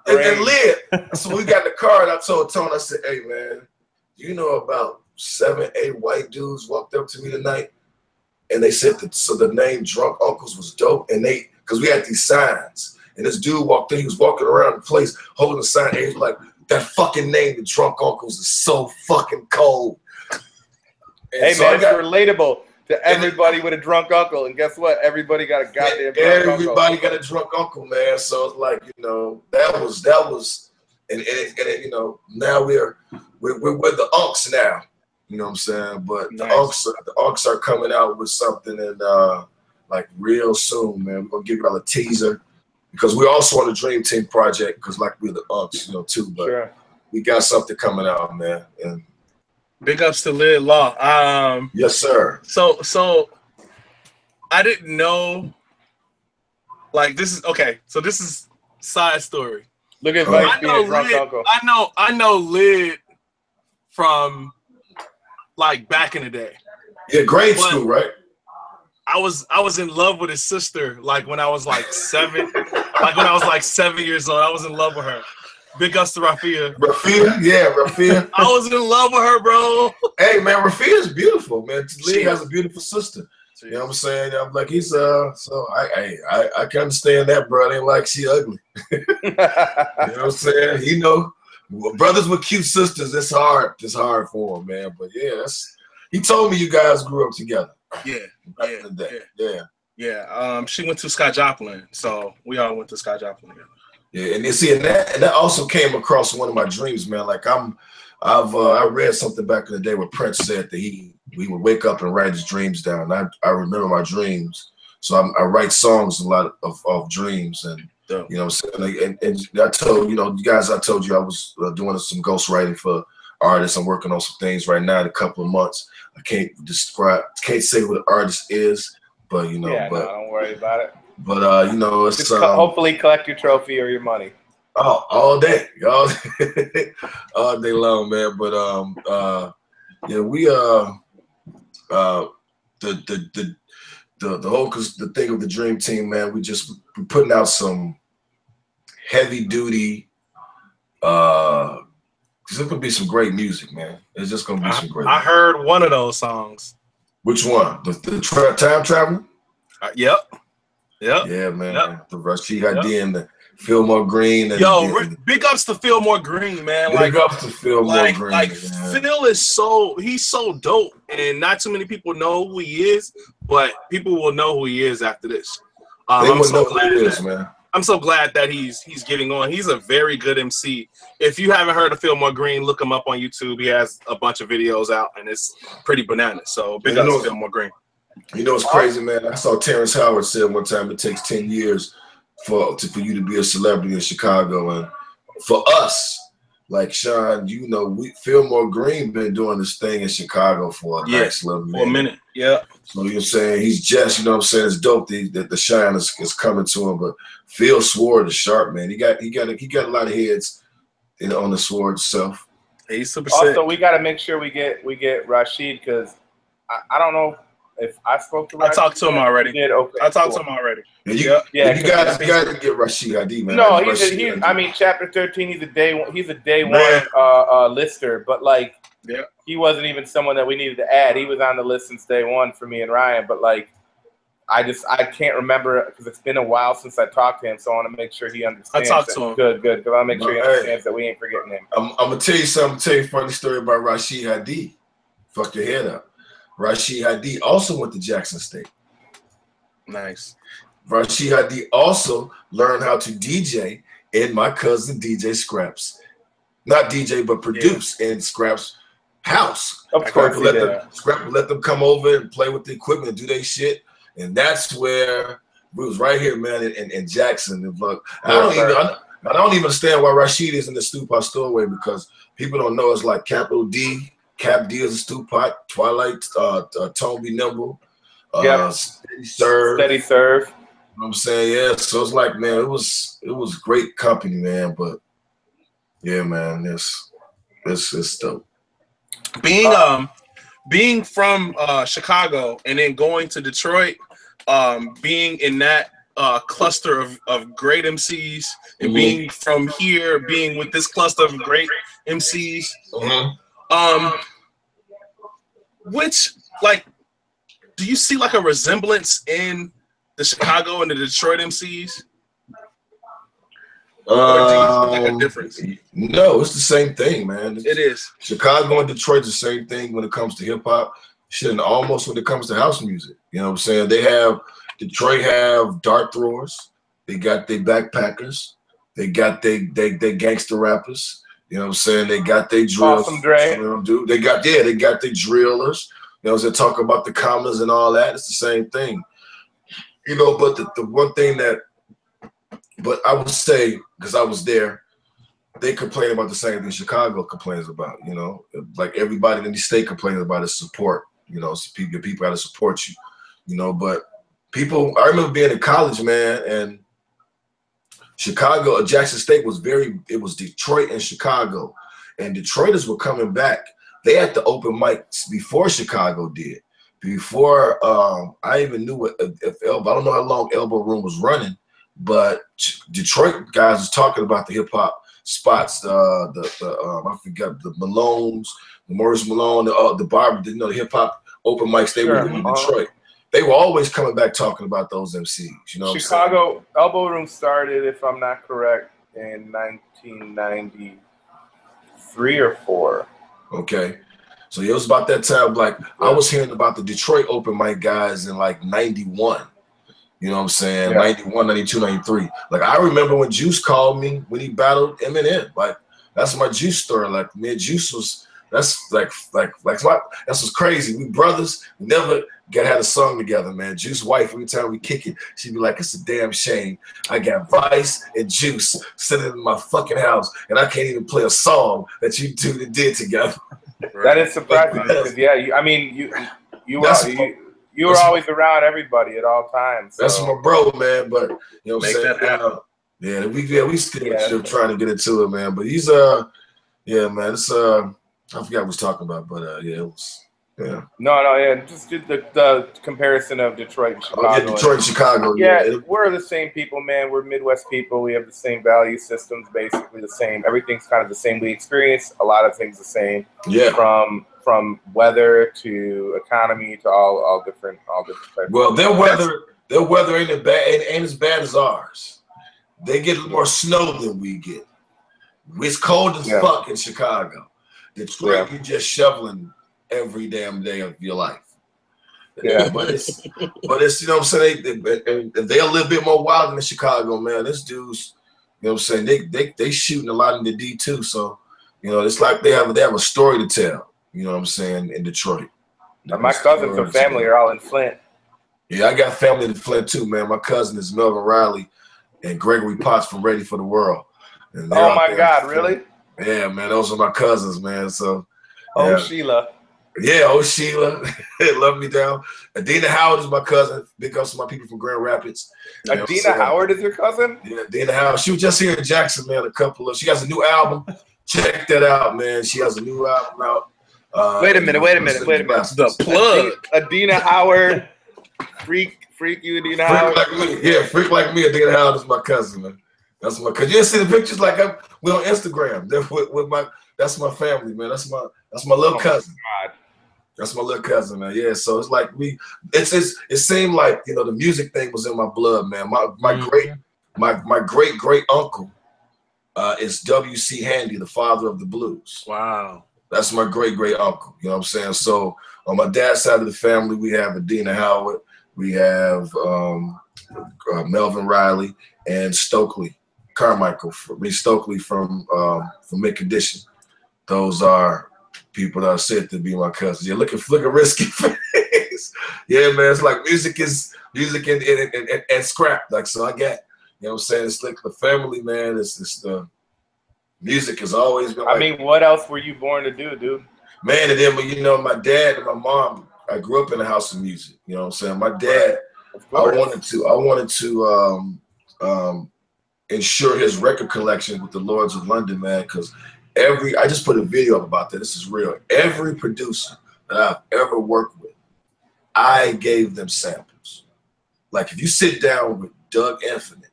Speaker 4: And Lid, so we got in the car, and I told Tony, I said, "Hey man, you know about 7, 8 white dudes walked up to me tonight, and they said that the name Drunk Uncles was dope, and because we had these signs, and this dude walked in, he was walking around the place holding a sign, and he was like, that fucking name, the Drunk Uncles, is so fucking cold." And
Speaker 2: hey
Speaker 4: so
Speaker 2: man, it's relatable to everybody with a drunk uncle, and guess what? Everybody got a goddamn drunk uncle.
Speaker 4: Everybody got a drunk uncle, man. So it's like, you know, that was, and you know, now we're with the unks now. You know what I'm saying? But nice. the unks are coming out with something, and like real soon, man. We're gonna give y'all a teaser because we're also on the Dream Team project because like we're the unks, you know, too. But sure. We got something coming out, man. And
Speaker 6: big ups to Lid Law.
Speaker 4: Yes, sir.
Speaker 6: So I didn't know. Like this is okay. So this is side story.
Speaker 2: Look at Vice being a drunk uncle.
Speaker 6: I know Lid from like back in the day.
Speaker 4: Yeah, grade school, right?
Speaker 6: I was in love with his sister like when I was like 7. Like when I was like 7 years old. I was in love with her. Big ups to Rafia.
Speaker 4: Rafia, yeah, Rafia.
Speaker 6: I was in love with her, bro.
Speaker 4: Hey, man, Rafia is beautiful, man. Lee has a beautiful sister. You know what I'm saying? I'm like, he's so I can understand that, bro. It ain't like she ugly. You know what I'm saying? You know, brothers with cute sisters, it's hard. It's hard for them, man. But yeah, he told me you guys grew up together.
Speaker 6: Yeah. She went to Scott Joplin, so we all went to Scott Joplin together.
Speaker 4: Yeah, and you see, and that also came across one of my dreams, man. Like I read something back in the day where Prince said that he would wake up and write his dreams down. I remember my dreams, so I write songs a lot of dreams, and you know what I'm saying. And I told you guys, I told you I was doing some ghostwriting for artists. I'm working on some things right now in a couple of months. I can't say what an artist is, but you know,
Speaker 2: don't worry about it.
Speaker 4: But you know, it's
Speaker 2: hopefully collect your trophy or your money.
Speaker 4: Oh, all day, all day long, man. But yeah, we the thing of the Dream Team, man. We're putting out some heavy duty. Cause it's gonna be some great music, man. It's just gonna be some great.
Speaker 6: I heard one of those songs.
Speaker 4: Which one? The time travel?
Speaker 6: Yep. Yep.
Speaker 4: Yeah, man.
Speaker 6: Yep.
Speaker 4: The Rashid Hadi and the Fillmore Green. And
Speaker 6: big ups to Fillmore Green, man.
Speaker 4: Big ups to Fillmore Green.
Speaker 6: Like Phil is he's so dope, and not too many people know who he is, but people will know who he is after this. I'm so glad that he's getting on. He's a very good MC. If you haven't heard of Fillmore Green, look him up on YouTube. He has a bunch of videos out, and it's pretty bananas. So big ups to Fillmore Green.
Speaker 4: You know, it's crazy, man. I saw Terrence Howard said one time it takes 10 years for you to be a celebrity in Chicago. And for us, like Sean, you know, Fillmore Green been doing this thing in Chicago for a nice little minute.
Speaker 6: For a minute, yeah.
Speaker 4: So you're saying he's just, you know what I'm saying, it's dope that the shine is coming to him. But Phil Sword is sharp, man. He got a lot of heads on the Sword itself.
Speaker 6: He's super
Speaker 2: also,
Speaker 6: sick.
Speaker 2: we got to make sure we get Rashid, because I don't know if I spoke to Rashid.
Speaker 6: I talked to him already.
Speaker 2: Okay,
Speaker 6: I talked to him already.
Speaker 4: You guys to get Rashid Hadi, man.
Speaker 2: No, I mean, Chapter 13. He's a day one lister, but like, he wasn't even someone that we needed to add. He was on the list since day one for me and Ryan. But like, I can't remember because it's been a while since I talked to him, so I want to make sure he understands.
Speaker 6: I talked to him.
Speaker 2: Good. Because I want to make sure he understands that we ain't forgetting him.
Speaker 4: I'm gonna tell you something. Tell you a funny story about Rashid Hadi. Fuck your head up. Rashid Hadi also went to Jackson State.
Speaker 6: Nice.
Speaker 4: Rashid Hadi also learned how to DJ in my cousin DJ Scraps. Not DJ, but produce in Scraps' house.
Speaker 2: Of course,
Speaker 4: Scrap would let them come over and play with the equipment and do their shit. And that's where we was right here, man, in Jackson. And look, I don't even understand why Rashid is in the Stew Pot Storeway, because people don't know it's like Capital D. Cap D is a stew pot, Twilight, Tone Be Nimble, Steady Serve.
Speaker 2: You know
Speaker 4: what I'm saying? Yeah. So it's like, man, it was great company, man. But yeah, man, it's dope.
Speaker 6: Being being from Chicago and then going to Detroit, being in that cluster of great MCs, and being from here, being with this cluster of great MCs, which, like, do you see like a resemblance in the Chicago and the Detroit MCs? Or do you see like a difference?
Speaker 4: No, it's the same thing, man.
Speaker 6: It is.
Speaker 4: Chicago and Detroit is the same thing when it comes to hip hop. Shit, and almost when it comes to house music. You know what I'm saying? Detroit have dart throwers. They got their backpackers. They got their gangster rappers. You know what I'm saying? They got their drills.
Speaker 2: Awesome Dre.
Speaker 4: You know, they got their drillers. You know what I'm saying? Talk about the commas and all that. It's the same thing. You know, but the one thing that, but I would say, because I was there, they complain about the same thing Chicago complains about. You know, like everybody in the state complains about is support. You know, so people got to support you. You know, but people, I remember being in college, man, and Chicago, Jackson State was it was Detroit and Chicago, and Detroiters were coming back. They had the open mics before Chicago did. Before I even knew if Elbow, I don't know how long Elbow Room was running, but Detroit guys was talking about the hip hop spots. I forgot the Malones, the Maurice Malone, the Barber, the hip hop open mics they were in Detroit. They were always coming back talking about those MCs. You know,
Speaker 2: Chicago Elbow Room started, if I'm not correct, in 1993 or 4.
Speaker 4: Okay. So it was about that time, like, I was hearing about the Detroit open mic guys in like 91. You know what I'm saying? Yeah. 91, 92, 93. Like, I remember when Juice called me when he battled Eminem. Like, that's my Juice story. Like, me and Juice was, that's what's crazy. We brothers, we never had a song together, man. Juice wife, every time we kick it, she'd be like, it's a damn shame. I got Vice and Juice sitting in my fucking house, and I can't even play a song that you two did together.
Speaker 2: That is surprising because you were always around everybody at all times. So.
Speaker 4: That's my bro, man. But you know what I'm saying? We still trying to get into it, man. But he's man, it's I forgot what I was talking about, but it was
Speaker 2: just the comparison of Detroit and Chicago.
Speaker 4: Detroit and Chicago.
Speaker 2: Yeah, we're the same people, man. We're Midwest people. We have the same value systems, basically the same. Everything's kind of the same. We experience a lot of things the same. Yeah. From weather to economy to all different types.
Speaker 4: Well, their weather ain't as bad as ours. They get more snow than we get. It's cold as fuck in Chicago. Detroit, you're just shoveling every damn day of your life. Yeah, but it's you know what I'm saying, they're a little bit more wild than Chicago, man. This dude's, you know what I'm saying, they shooting a lot in the D2, so you know it's like they have a story to tell, you know what I'm saying, in Detroit.
Speaker 2: My cousins and family are all in Flint.
Speaker 4: Yeah, I got family in Flint too, man. My cousin is Melvin Riley and Gregory Potts from Ready for the World.
Speaker 2: Oh my God, really?
Speaker 4: Yeah, man, those are my cousins, man. So
Speaker 2: Sheila.
Speaker 4: Yeah, Sheila. Love me down. Adina Howard is my cousin. Big ups to my people from Grand Rapids.
Speaker 2: Adina Howard is your cousin?
Speaker 4: Yeah, Adina Howard. She was just here in Jackson, man. She has a new album. Check that out, man. She has a new album out.
Speaker 2: Wait a minute. The plug. Adina Howard. Freak you, Adina Howard.
Speaker 4: Like me. Yeah, freak like me. Adina Howard is my cousin, man. That's my cousin. You see the pictures like we're on Instagram. That's my family, man. That's my little cousin. God. That's my little cousin, man. Yeah, so it's like it seemed like, you know, the music thing was in my blood, man. My great uncle is W.C. Handy, the father of the blues.
Speaker 6: Wow.
Speaker 4: That's my great uncle. You know what I'm saying? So on my dad's side of the family, we have Adina Howard, we have Melvin Riley, and Stokely Carmichael. Stokely from Mid Condition. Those are people that are said to be my cousins. Yeah, look at risky face. Yeah, man, it's like music and scrap. Like, so I got, you know what I'm saying? It's like the family, man. It's the music has always been.
Speaker 2: I mean, what else were you born to do, dude?
Speaker 4: Man, and then, you know, my dad and my mom, I grew up in a house of music. You know what I'm saying? My dad, I wanted to ensure his record collection with the Lords of London, man, because I just put a video up about that. This is real. Every producer that I've ever worked with, I gave them samples. Like if you sit down with Doug Infinite,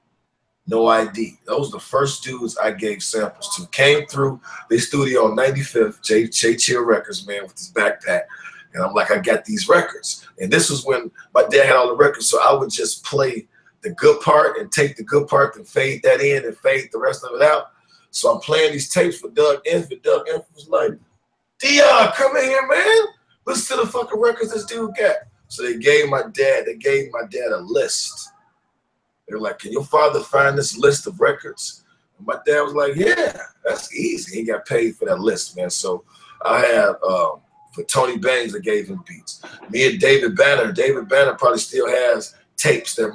Speaker 4: No ID, those are the first dudes I gave samples to. Came through the studio on 95th, J Chill Records, man, with his backpack. And I'm like, I got these records. And this was when my dad had all the records, so I would just play the good part and take the good part and fade that in and fade the rest of it out. So I'm playing these tapes for Doug Infinite. Doug Infinite was like, Dion, come in here, man. Listen to the fucking records this dude got. So they gave my dad a list. They were like, can your father find this list of records? And my dad was like, yeah, that's easy. He got paid for that list, man. So I had, for Tony Bangs, I gave him beats. Me and David Banner probably still has tapes that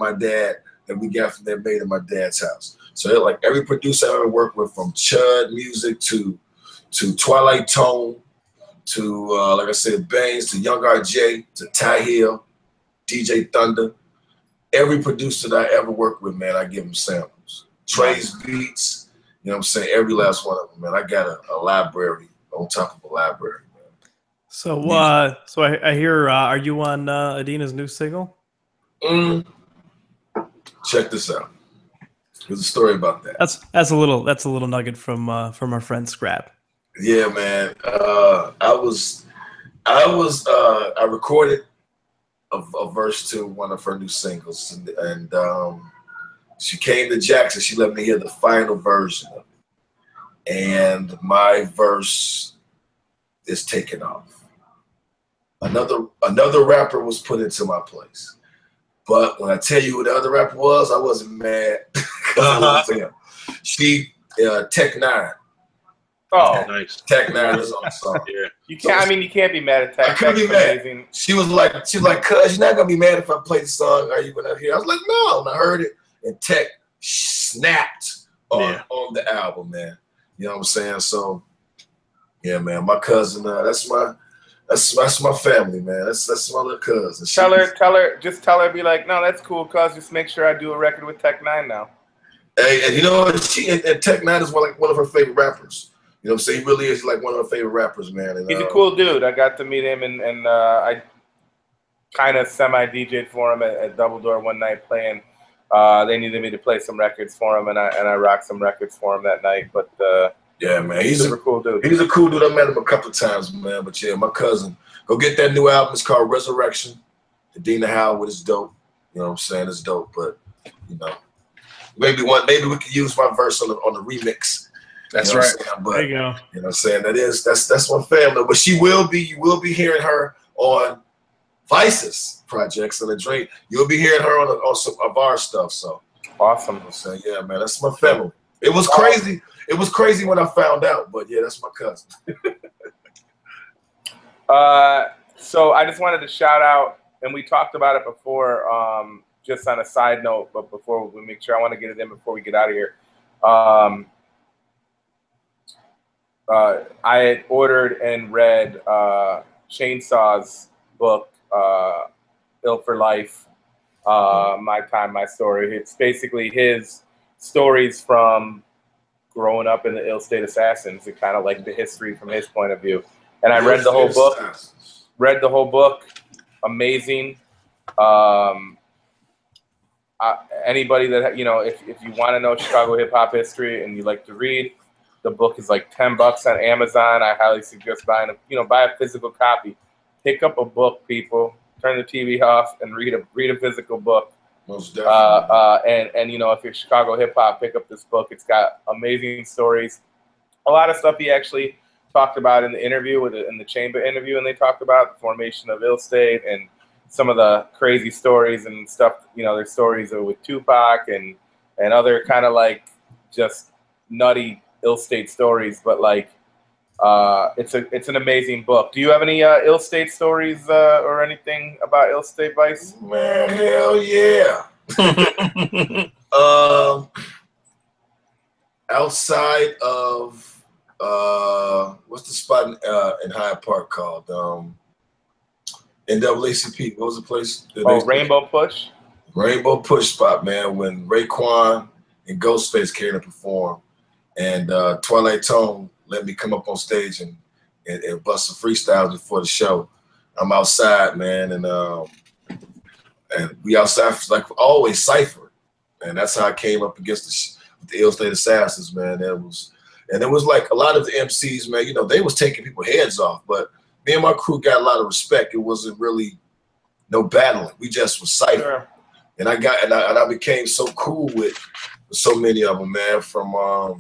Speaker 4: we got from that made in my dad's house. So like every producer I ever worked with, from Chud Music to Twilight Tone, to like I said, Bangs, to Young RJ, to Ty Hill, DJ Thunder. Every producer that I ever worked with, man, I give them samples. Trey's beats, you know what I'm saying? Every last one of them, man. I got a library on top of a library, man.
Speaker 1: So, so I hear, are you on Adina's new single?
Speaker 4: Check this out. There's a story about that.
Speaker 1: That's a little nugget from our friend Scrap.
Speaker 4: Yeah, man. I recorded a verse to one of her new singles, and she came to Jackson. She let me hear the final version of it, and my verse is taken off. Another rapper was put into my place, but when I tell you who the other rapper was, I wasn't mad because it was him. She Tech 9.
Speaker 2: Oh,
Speaker 6: nice.
Speaker 4: Tech 9 is on the song.
Speaker 6: Yeah.
Speaker 2: You can't be mad at Tech.
Speaker 4: I couldn't be mad.
Speaker 2: Amazing.
Speaker 4: She was like, cuz you're not gonna be mad if I play the song. Are you gonna hear? I was like, no. And I heard it, and Tech snapped on the album, man. You know what I'm saying? So, yeah, man, my cousin, that's my family, man. That's my little cousin.
Speaker 2: Tell her, be like, no, that's cool, cuz just make sure I do a record with Tech 9 now.
Speaker 4: Hey, and you know what? And Tech 9 is one of her favorite rappers. You know what I'm saying? He really is like one of her favorite rappers, man. And,
Speaker 2: he's a cool dude. I got to meet him, and I kind of semi-DJ'd for him at Double Door one night playing. They needed me to play some records for him, and I rocked some records for him that night. But
Speaker 4: yeah, man, he's
Speaker 2: a cool dude.
Speaker 4: He's a cool dude. I met him a couple of times, man. But yeah, my cousin, go get that new album. It's called Resurrection. Adina Howard is dope. You know what I'm saying? It's dope. But you know, maybe we could use my verse on the remix.
Speaker 6: That's
Speaker 4: you know
Speaker 6: right.
Speaker 4: But,
Speaker 1: there you go.
Speaker 4: You know what I'm saying? That's my family. But you will be hearing her on Vice's projects and the Drake. You'll be hearing her on some of our stuff. So
Speaker 2: awesome.
Speaker 4: You know what I'm saying? Yeah, man, that's my family. It was crazy. It was crazy when I found out, but yeah, that's my cousin.
Speaker 2: So I just wanted to shout out, and we talked about it before, just on a side note, but before we make sure, I want to get it in before we get out of here. I had ordered and read Chainsaw's book, Ill for Life, My Time, My Story. It's basically his stories from growing up in the Ill State Assassins, and kind of like the history from his point of view. And I read the whole book. Amazing. Anybody that, you know, if you want to know Chicago hip hop history and you like to read, the book is like $10 on Amazon. I highly suggest buying buy a physical copy. Pick up a book, people. Turn the TV off and read a physical book.
Speaker 4: Most definitely.
Speaker 2: And you know, if you're Chicago hip hop, pick up this book. It's got amazing stories. A lot of stuff he actually talked about in the interview, in the Chamber interview, and they talked about the formation of Ill State and some of the crazy stories and stuff. You know, there's stories with Tupac and other kind of like just nutty Ill State stories, but like it's an amazing book. Do you have any Ill State stories or anything about Ill State, Vice?
Speaker 4: Man, hell yeah. Outside of what's the spot in Hyde Park called? NAACP. What was the place?
Speaker 2: Rainbow Push.
Speaker 4: Rainbow Push spot, man. When Raekwon and Ghostface came to perform, and Twilight Tone let me come up on stage and bust some freestyles before the show. I'm outside, man, and we outside like always Cypher, and that's how I came up against the Ill State Assassins, man. It was like a lot of the MCs, man. You know, they was taking people's heads off, but me and my crew got a lot of respect. It wasn't really no battling. We just was Cypher. Sure. And I became so cool with so many of them, man. From what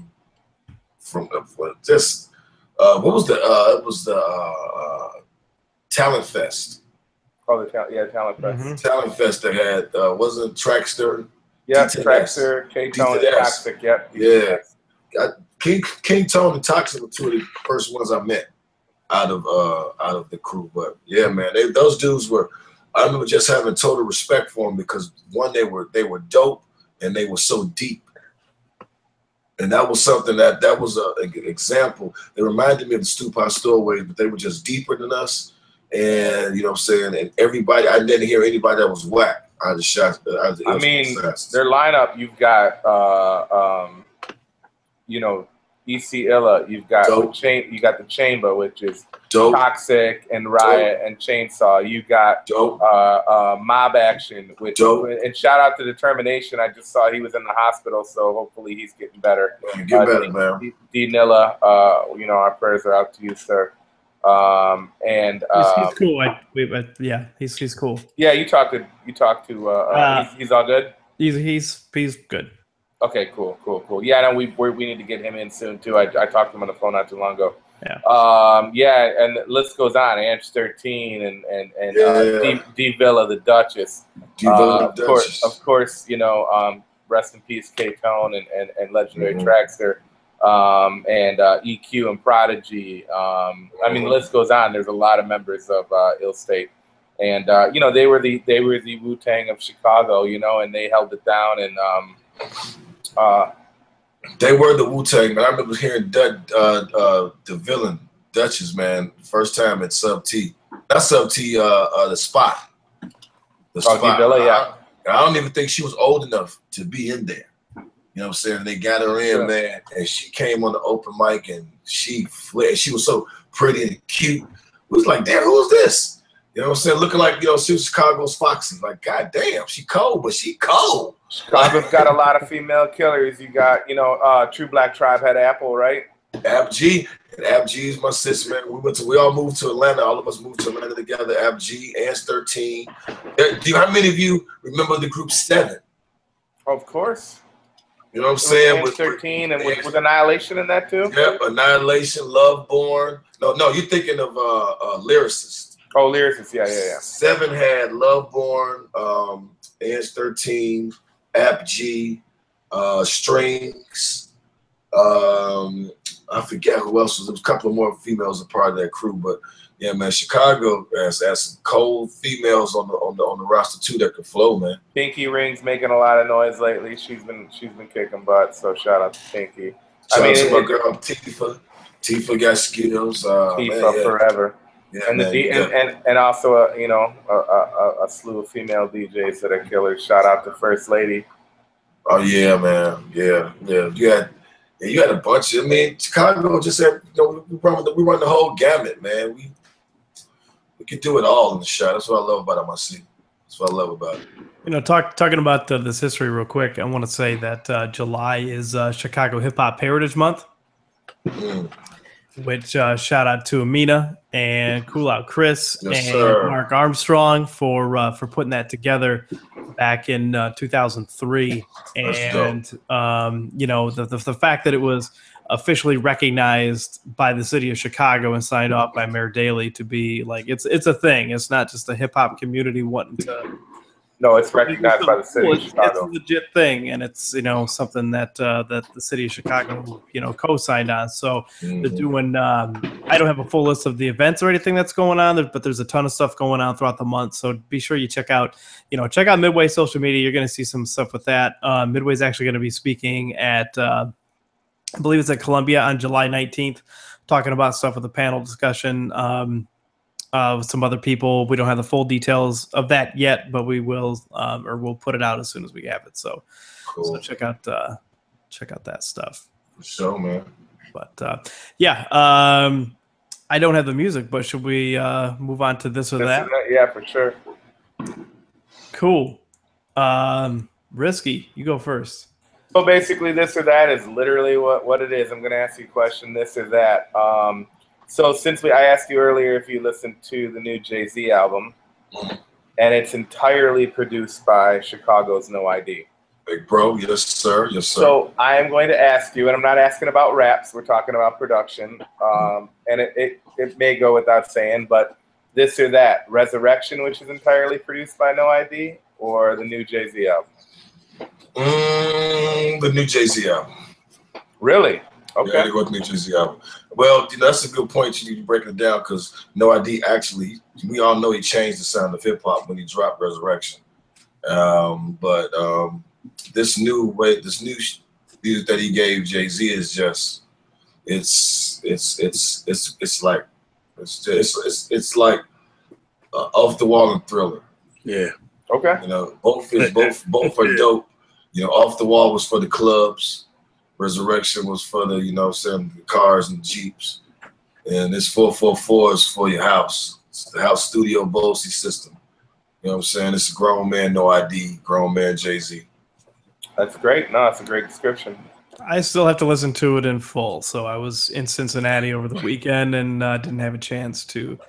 Speaker 4: was the Talent Fest.
Speaker 2: Oh, Talent Fest.
Speaker 4: Mm-hmm. Talent Fest that had wasn't Trackster.
Speaker 2: Yeah, Trackster, K-Tone, and Toxic. Yep.
Speaker 4: Yeah, King Tone and Toxic were two of the first ones I met out of the crew. But yeah, man, those dudes were. I remember just having total respect for them because one, they were dope and they were so deep, and that was something that was an example. They reminded me of the Stupa Stowaways, but they were just deeper than us, and you know what I'm saying. And everybody, I didn't hear anybody that was whack. I mean,
Speaker 2: their lineup. You've got EC Illa. You've got you got the Chamber, which is dope. Toxic and Riot and Chainsaw. You got Mob Action, which and shout out to Determination. I just saw he was in the hospital, so hopefully he's getting better.
Speaker 4: Get better, man.
Speaker 2: D Nilla, our prayers are out to you, sir. And
Speaker 1: he's cool. He's cool.
Speaker 2: Yeah, you talked to he's all good.
Speaker 1: He's good.
Speaker 2: Okay, cool. Yeah, no, we need to get him in soon too. I talked to him on the phone not too long ago.
Speaker 1: Yeah.
Speaker 2: And the list goes on. Ange 13 and D Villa, the Duchess. Of course, rest in peace, K-Tone and legendary Trackster. And EQ and Prodigy. I mean, the list goes on. There's a lot of members of Ill State, and they were the Wu-Tang of Chicago, and they held it down. And
Speaker 4: they were the Wu-Tang, man. I remember hearing the villain Duchess, man, first time at Sub T. Not Sub T, the Spot. The Spot.
Speaker 2: Villa, yeah.
Speaker 4: I don't even think she was old enough to be in there. You know what I'm saying? They got her in, man, and she came on the open mic and she flared. She was so pretty and cute. It was like, damn, who's this? You know what I'm saying? Looking like, she was Chicago's Foxy. Like, god damn, she cold, but she cold.
Speaker 2: Chicago's got a lot of female killers. You got, True Black Tribe had Apple, right?
Speaker 4: App G. And App G is my sister, man. We all moved to Atlanta. All of us moved to Atlanta together. App G, Ange 13. How many of you remember the group 7?
Speaker 2: Of course.
Speaker 4: You know what I'm saying?
Speaker 2: With 13 and with Annihilation in that too?
Speaker 4: Yep, Annihilation, Loveborn. No, you're thinking of Lyricist.
Speaker 2: Oh, Lyricist, yeah.
Speaker 4: 7 had Loveborn, Ange 13, App G, Strings. I forget who else was. There was a couple of more females a part of that crew, but yeah, man, Chicago has some cold females on the roster too that can flow, man.
Speaker 2: Pinky Ring's making a lot of noise lately. She's been kicking butt, so shout out to Pinky.
Speaker 4: Shout out to my girl Tifa. Tifa got skills.
Speaker 2: Tifa forever. Yeah, and also a slew of female DJs that are killers. Shout out to First Lady.
Speaker 4: Oh yeah, man. Yeah. You had a bunch. I mean, Chicago just had, we run the whole gamut, man. We could do it all in the shot. That's what I love about MIC. That's what I love about it.
Speaker 1: Talking about this history real quick, I want to say that July is Chicago Hip Hop Heritage Month, which shout out to Amina and Cool Out Chris Mark Armstrong for putting that together back in 2003. And the fact that it was officially recognized by the city of Chicago and signed off by Mayor Daley to be like it's a thing. It's not just a hip hop community wanting to.
Speaker 2: No, it's recognized by the city of Chicago.
Speaker 1: It's a legit thing, and it's something that the city of Chicago co-signed on. So they're doing. I don't have a full list of the events or anything that's going on, but there's a ton of stuff going on throughout the month. So be sure you check out Midway social media. You're going to see some stuff with that. Midway's actually going to be speaking at. I believe it's at Columbia on July 19th, talking about stuff with a panel discussion with some other people. We don't have the full details of that yet, but we will, or we'll put it out as soon as we have it. So,
Speaker 4: cool.
Speaker 1: So check out that stuff.
Speaker 4: For sure, man.
Speaker 1: But I don't have the music, but should we move on to this or that?
Speaker 2: Yeah, for sure.
Speaker 1: Cool. Risky, you go first.
Speaker 2: So basically, this or that is literally what it is. I'm going to ask you a question, this or that. So since I asked you earlier if you listened to the new Jay-Z album, and it's entirely produced by Chicago's No ID.
Speaker 4: Big bro, yes sir, yes sir.
Speaker 2: So I am going to ask you, and I'm not asking about raps, we're talking about production, and it may go without saying, but this or that, Resurrection, which is entirely produced by No ID, or the new Jay-Z album?
Speaker 4: The new Jay-Z album.
Speaker 2: Really? Okay.
Speaker 4: Yeah, I go with the new Jay-Z album. Well, that's a good point. You break it down because No ID actually, we all know he changed the sound of hip hop when he dropped Resurrection. But this new music that he gave Jay-Z is just it's like off the wall and Thriller.
Speaker 6: Yeah.
Speaker 2: Okay.
Speaker 4: You know, both are dope. You know, Off the Wall was for the clubs. Resurrection was for the, the cars and Jeeps. And this 444 is for your house. It's the house studio Bosey system. You know what I'm saying? It's a grown man, No ID, grown man Jay-Z.
Speaker 2: That's great. No, that's a great description.
Speaker 1: I still have to listen to it in full. So I was in Cincinnati over the weekend and didn't have a chance to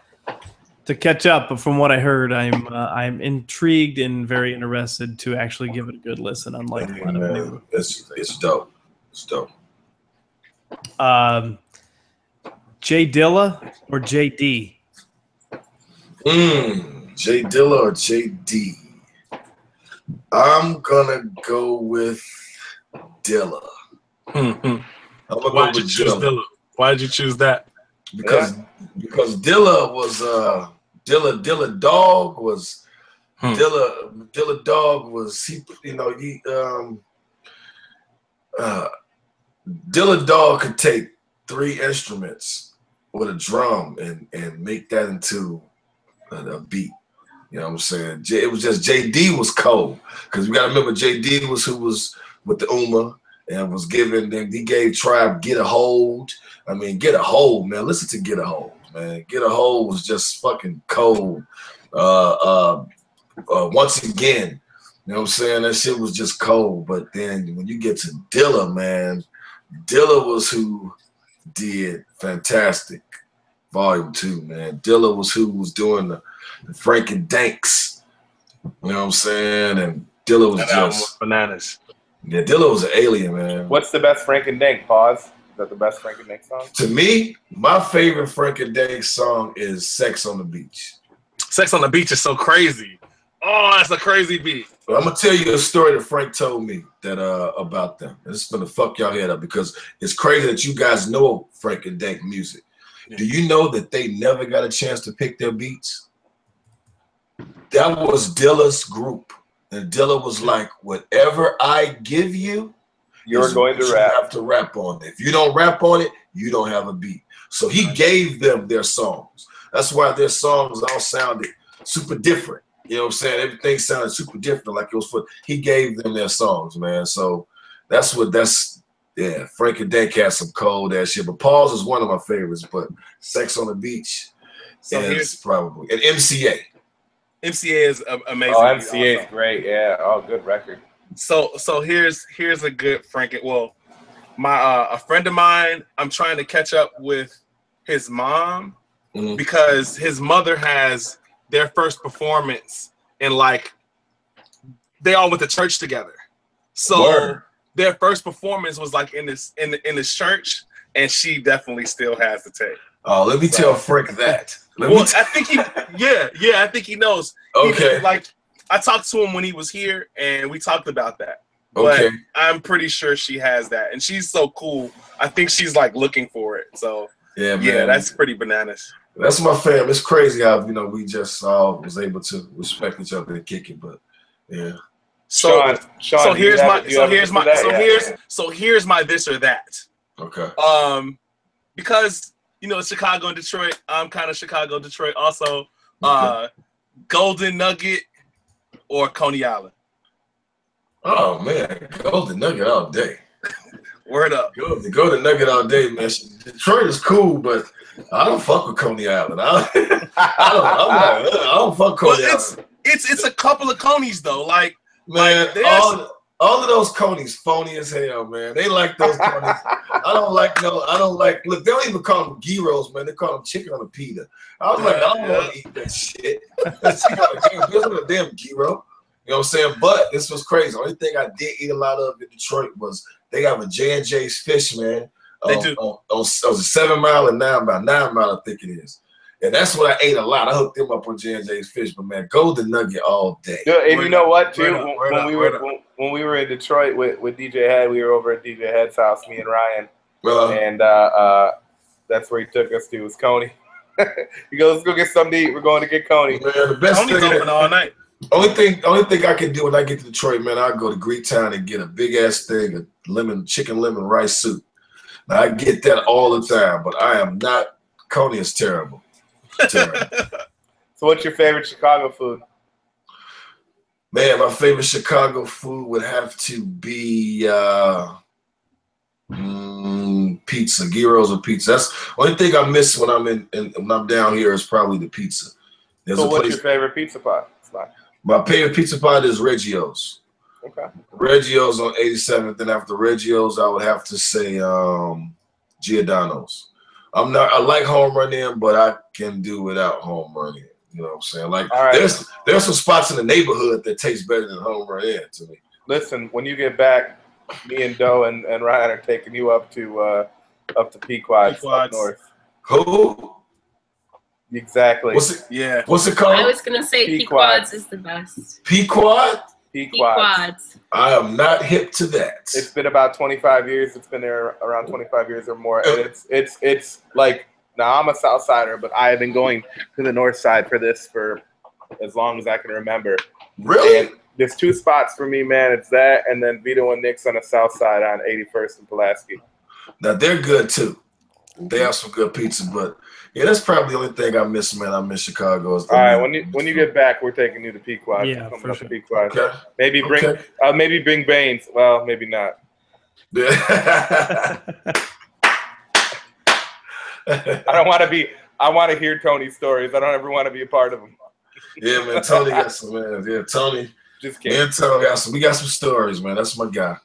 Speaker 1: catch up. But from what I heard, I'm intrigued and very interested to actually give it a good listen. Unlike a lot of new.
Speaker 4: It's dope. It's dope.
Speaker 1: Jay Dilla or JD?
Speaker 4: Jay Dilla or JD? I'm gonna go with Dilla.
Speaker 6: Why'd you choose Dilla? Why did you choose that?
Speaker 4: Because Dilla was Dilla Dog was Dilla Dog was Dilla Dog could take 3 instruments with a drum and make that into a beat. You know what I'm saying? It was just JD was cold because we got to remember JD was who was with the Uma and was giving them. He gave Tribe Get a Hold. I mean, Get a Hold, man. Listen to Get a Hold, man. Get a Hold was just fucking cold. Once again, you know what I'm saying? That shit was just cold. But then when you get to Dilla, man, Dilla was who did Fantastic Volume 2, man. Dilla was who was doing the Frank and Danks. You know what I'm saying? And Dilla was just
Speaker 6: bananas.
Speaker 4: Yeah, Dilla was an alien, man.
Speaker 2: What's the best Frank and Dank? Pause. Is that the best Frank and Dank song?
Speaker 4: To me, my favorite Frank and Dank song is Sex on the Beach.
Speaker 6: Sex on the Beach is so crazy. Oh, that's a crazy beat.
Speaker 4: But I'm gonna tell you a story that Frank told me that about them. And it's gonna fuck y'all head up because it's crazy that you guys know Frank and Dank music. Do you know that they never got a chance to pick their beats? That was Dilla's group. And Dilla was like, whatever I give you,
Speaker 2: you're going to rap.
Speaker 4: You have to rap on it. If you don't rap on it, you don't have a beat. So he gave them their songs. That's why their songs all sounded super different. You know what I'm saying? Everything sounded super different, like it was for. He gave them their songs, man. So yeah. Frank and Dank had some cold ass shit, but Paul's is one of my favorites. But Sex on the Beach is probably and MCA.
Speaker 6: MCA is amazing.
Speaker 2: Oh, MCA is great. Yeah. Oh, good record.
Speaker 6: So here's a good Frank. Well, a friend of mine, I'm trying to catch up with his mom because his mother has their first performance in they all went to church together. So their first performance was in this church, and she definitely still has the tape.
Speaker 4: Oh, let me tell Frank that.
Speaker 6: I think I think he knows.
Speaker 4: Okay.
Speaker 6: I talked to him when he was here, and we talked about that.
Speaker 4: Okay.
Speaker 6: But I'm pretty sure she has that, and she's so cool. I think she's looking for it. So
Speaker 4: yeah, man.
Speaker 6: That's pretty bananas.
Speaker 4: That's my fam. It's crazy how we just all was able to respect each other and kick it, but yeah.
Speaker 2: Sean,
Speaker 6: here's my this or that.
Speaker 4: Okay.
Speaker 6: Because Chicago and Detroit, I'm kind of Chicago, Detroit also. Okay. Golden Nugget or Coney Island?
Speaker 4: Oh man, Golden Nugget all day.
Speaker 6: Word up.
Speaker 4: Golden Nugget all day, man. Detroit is cool, but I don't fuck with Coney Island. I don't fuck Coney Island.
Speaker 6: It's a couple of Coneys though. Like,
Speaker 4: man, all of those Coneys phony as hell, man. They like those Coneys. I don't like. Look, they don't even call them gyros, man. They call them chicken on a pita. I was like, I don't want to eat that shit. That's a damn gyro. You know what I'm saying? But this was crazy. The only thing I did eat a lot of in Detroit was they have a J&J's Fish, man.
Speaker 6: They do.
Speaker 4: On 7 Mile and 9 Mile. 9 Mile, I think it is. And that's what I ate a lot. I hooked them up on J&J's Fish, but man, golden nugget all day.
Speaker 2: And you know what, too? When we were in Detroit with DJ Head, we were over at DJ Head's house, me and Ryan. And that's where he took us to, was Coney. He goes, let's go get something to eat. We're going to get Coney.
Speaker 4: Man, the best
Speaker 6: Coney's open all night.
Speaker 4: Only thing I can do when I get to Detroit, man, I'll go to Greektown and get a big ass thing of chicken lemon rice soup. Now, I get that all the time, but I am not. Coney is terrible. Terrible.
Speaker 2: So, what's your favorite Chicago food?
Speaker 4: Man, my favorite Chicago food would have to be pizza, gyros or pizza. That's the only thing I miss when I'm when I'm down here is probably the pizza.
Speaker 2: So, what's your favorite pizza pie?
Speaker 4: My favorite pizza pie is Reggio's.
Speaker 2: Okay.
Speaker 4: Reggio's on 87th, and after Reggio's, I would have to say Giordano's. I like Home Run Inn, but I can do without Home Run Inn. You know what I'm saying? Like, there's some spots in the neighborhood that taste better than Home Run Inn to me.
Speaker 2: Listen, when you get back, me and Doe and Ryan are taking you up to Pequod's up north.
Speaker 4: Who?
Speaker 2: Exactly.
Speaker 4: What's it called?
Speaker 3: I was gonna say Pequod's is the best.
Speaker 4: Pequod?
Speaker 3: Pequod's.
Speaker 4: I am not hip to that.
Speaker 2: It's been about 25 years. It's been there around 25 years or more. And it's like, now I'm a South Sider, but I have been going to the North Side for this for as long as I can remember.
Speaker 4: Really?
Speaker 2: And there's 2 spots for me, man. It's that and then Vito and Nick's on the South Side on 81st and Pulaski.
Speaker 4: Now, they're good, too. They have some good pizza, but yeah, that's probably the only thing I miss, man. I miss Chicago.
Speaker 2: All right, when you get back, we're taking you to Pequod.
Speaker 1: Yeah, for sure.
Speaker 2: Pequod.
Speaker 4: Okay.
Speaker 2: Maybe bring Baines. Well, maybe not.
Speaker 4: Yeah.
Speaker 2: I want to hear Tony's stories. I don't ever want to be a part of them.
Speaker 4: Yeah, man. Tony got some, man. Yeah, Tony.
Speaker 2: Just kidding.
Speaker 4: Man, Tony got some. We got some stories, man. That's my guy.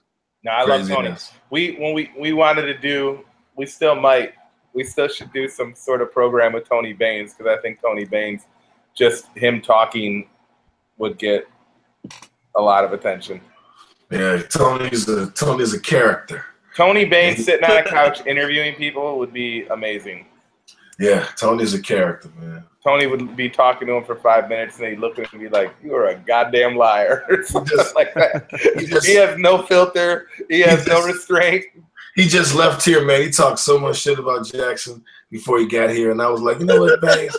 Speaker 2: No, I love Tony. We wanted to do. We still might. We still should do some sort of program with Tony Baines because I think Tony Baines, just him talking, would get a lot of attention.
Speaker 4: Yeah, Tony's a character.
Speaker 2: Tony Baines sitting on a couch interviewing people would be amazing.
Speaker 4: Yeah, Tony's a character, man.
Speaker 2: Tony would be talking to him for 5 minutes and he'd look at him and be like, "You are a goddamn liar." Just like that. He has no filter. He has no restraint.
Speaker 4: He just left here, man. He talked so much shit about Jackson before he got here. And I was like, you know what, Baines?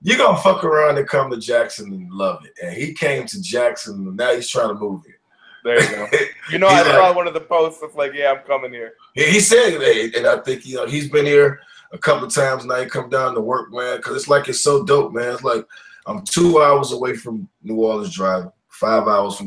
Speaker 4: You're going to fuck around and come to Jackson and love it. And he came to Jackson, and now he's trying to move here.
Speaker 2: There you go. You know, I saw one of the posts that's like, yeah, I'm coming here.
Speaker 4: Yeah, he said it. And I think, he's been here a couple of times now. He come down to work, man, because it's like it's so dope, man. It's like I'm 2 hours away from New Orleans driving, 5 hours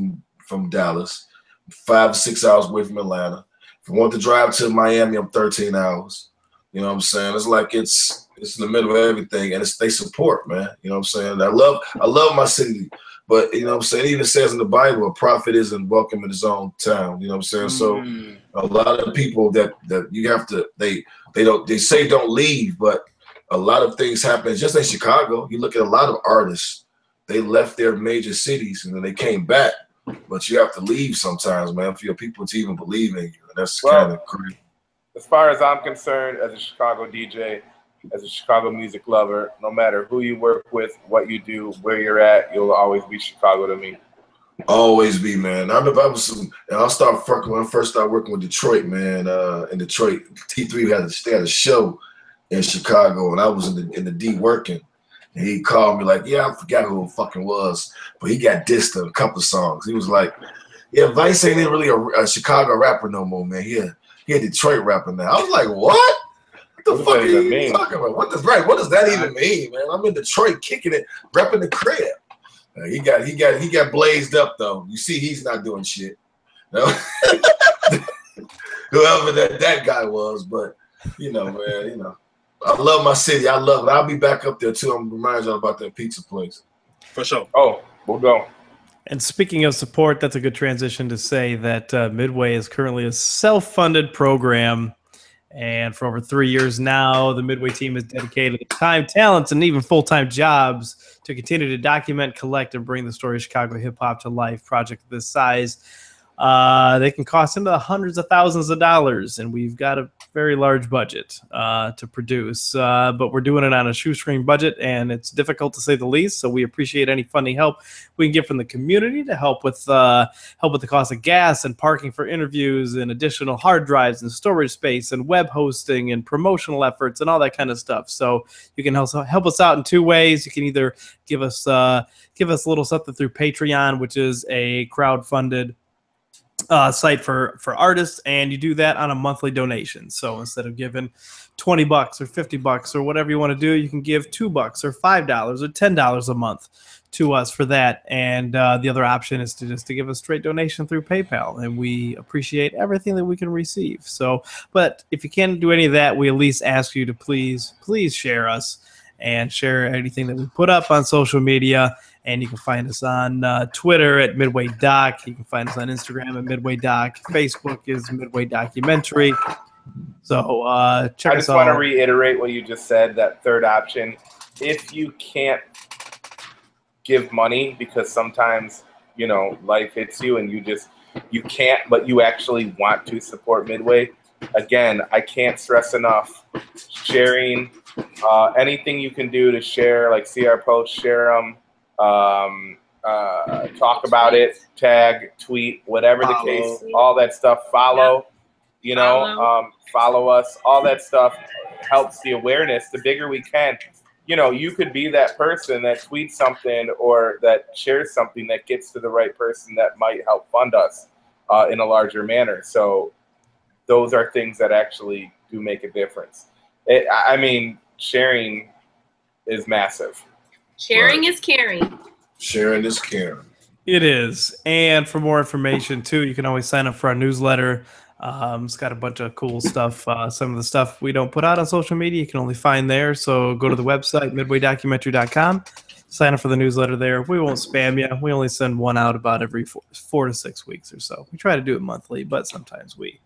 Speaker 4: from Dallas, 5 to 6 hours away from Atlanta. If I want to drive to Miami, I'm 13 hours. You know what I'm saying? It's like it's in the middle of everything, and they support, man. You know what I'm saying? I love my city, but you know what I'm saying? It even says in the Bible, a prophet isn't welcome in his own town. You know what I'm saying? So a lot of people that you have to they say don't leave, but a lot of things happen just in Chicago. You look at a lot of artists, they left their major cities and then they came back. But you have to leave sometimes, man, for your people to even believe in you. And that's kind of crazy.
Speaker 2: As far as I'm concerned, as a Chicago DJ, as a Chicago music lover, no matter who you work with, what you do, where you're at, you'll always be Chicago to me.
Speaker 4: Always be, man. I remember I'll start when I first started working with Detroit, man. In Detroit, T3 had a show in Chicago, and I was in the D working. And he called me like, yeah, I forgot who it fucking was, but he got dissed on a couple of songs. He was like, yeah, Vice ain't really a Chicago rapper no more, man. He a Detroit rapper now. I was like, what? What the fuck are you talking about? What does that even mean, man? I'm in Detroit kicking it, repping the crib. He got blazed up though. You see, he's not doing shit. No? Whoever that guy was, but man, I love my city. I love it. I'll be back up there too. I'm gonna remind y'all about that pizza place.
Speaker 6: For sure.
Speaker 2: Oh, we'll go.
Speaker 1: And speaking of support, that's a good transition to say that Midway is currently a self-funded program. And for over 3 years now, the Midway team has dedicated time, talents, and even full-time jobs to continue to document, collect, and bring the story of Chicago hip-hop to life. Project of this size, they can cost into the hundreds of thousands of dollars, and we've got a very large budget to produce. But we're doing it on a shoestring budget, and it's difficult to say the least. So we appreciate any funding help we can get from the community to help with the cost of gas and parking for interviews and additional hard drives and storage space and web hosting and promotional efforts and all that kind of stuff. So you can also help us out in two ways. You can either give us a little something through Patreon, which is a crowd-funded site for artists, and you do that on a monthly donation. So instead of giving $20 or $50 or whatever you want to do, you can give $2 or $5 or $10 a month to us for that. And the other option is to give a straight donation through PayPal, and we appreciate everything that we can receive. So, but if you can't do any of that, we at least ask you to please share us and share anything that we put up on social media. And you can find us on Twitter at Midway Doc. You can find us on Instagram at Midway Doc. Facebook is Midway Documentary. So check us out.
Speaker 2: I just want to reiterate what you just said, that third option. If you can't give money because sometimes, life hits you and you can't, but you actually want to support Midway, again, I can't stress enough, sharing anything you can do to share, like see our posts, share them. Talk about it, tag, tweet, whatever the case, all that stuff. Follow, follow us. All that stuff helps the awareness. The bigger we can, you could be that person that tweets something or that shares something that gets to the right person that might help fund us in a larger manner. So those are things that actually do make a difference. Sharing is massive.
Speaker 3: Sharing is caring.
Speaker 4: Sharing is caring.
Speaker 1: It is. And for more information, too, you can always sign up for our newsletter. It's got a bunch of cool stuff. Some of the stuff we don't put out on social media, you can only find there. So go to the website, midwaydocumentary.com. Sign up for the newsletter there. We won't spam you. We only send one out about every 4 to 6 weeks or so. We try to do it monthly, but sometimes we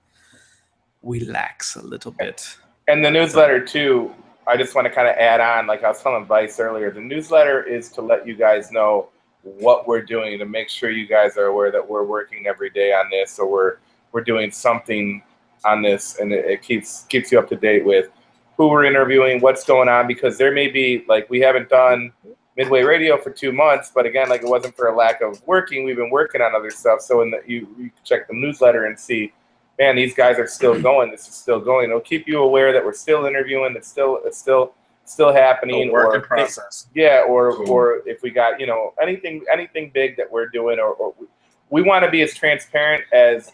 Speaker 1: lax a little bit.
Speaker 2: And the newsletter, too, I just want to kind of add on, like I was telling Vice earlier, the newsletter is to let you guys know what we're doing, to make sure you guys are aware that we're working every day on this, or we're doing something on this, and it keeps you up to date with who we're interviewing, what's going on, because there may be, like, we haven't done Midway Radio for 2 months, but again, like, it wasn't for a lack of working. We've been working on other stuff, so you can check the newsletter and see, man, these guys are still going. This is still going. It'll keep you aware that we're still interviewing. It's still happening.
Speaker 6: A work in process.
Speaker 2: Or if we got anything big that we're doing, or we want to be as transparent as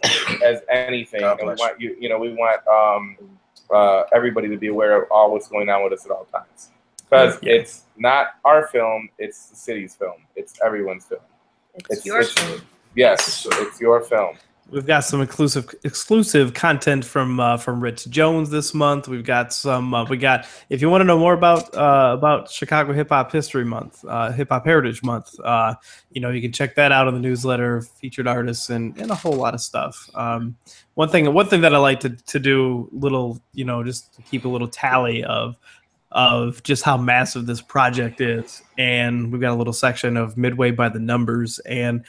Speaker 2: anything. And we want everybody to be aware of all what's going on with us at all times, because it's not our film. It's the city's film. It's everyone's film.
Speaker 3: It's your film.
Speaker 2: Yes, it's your film.
Speaker 1: We've got some exclusive content from Rich Jones this month. We've got some. If you want to know more about Chicago Hip Hop History Month, Hip Hop Heritage Month, you can check that out in the newsletter, featured artists, and a whole lot of stuff. One thing that I like to do, little, just to keep a little tally of just how massive this project is, and we've got a little section of Midway by the numbers. And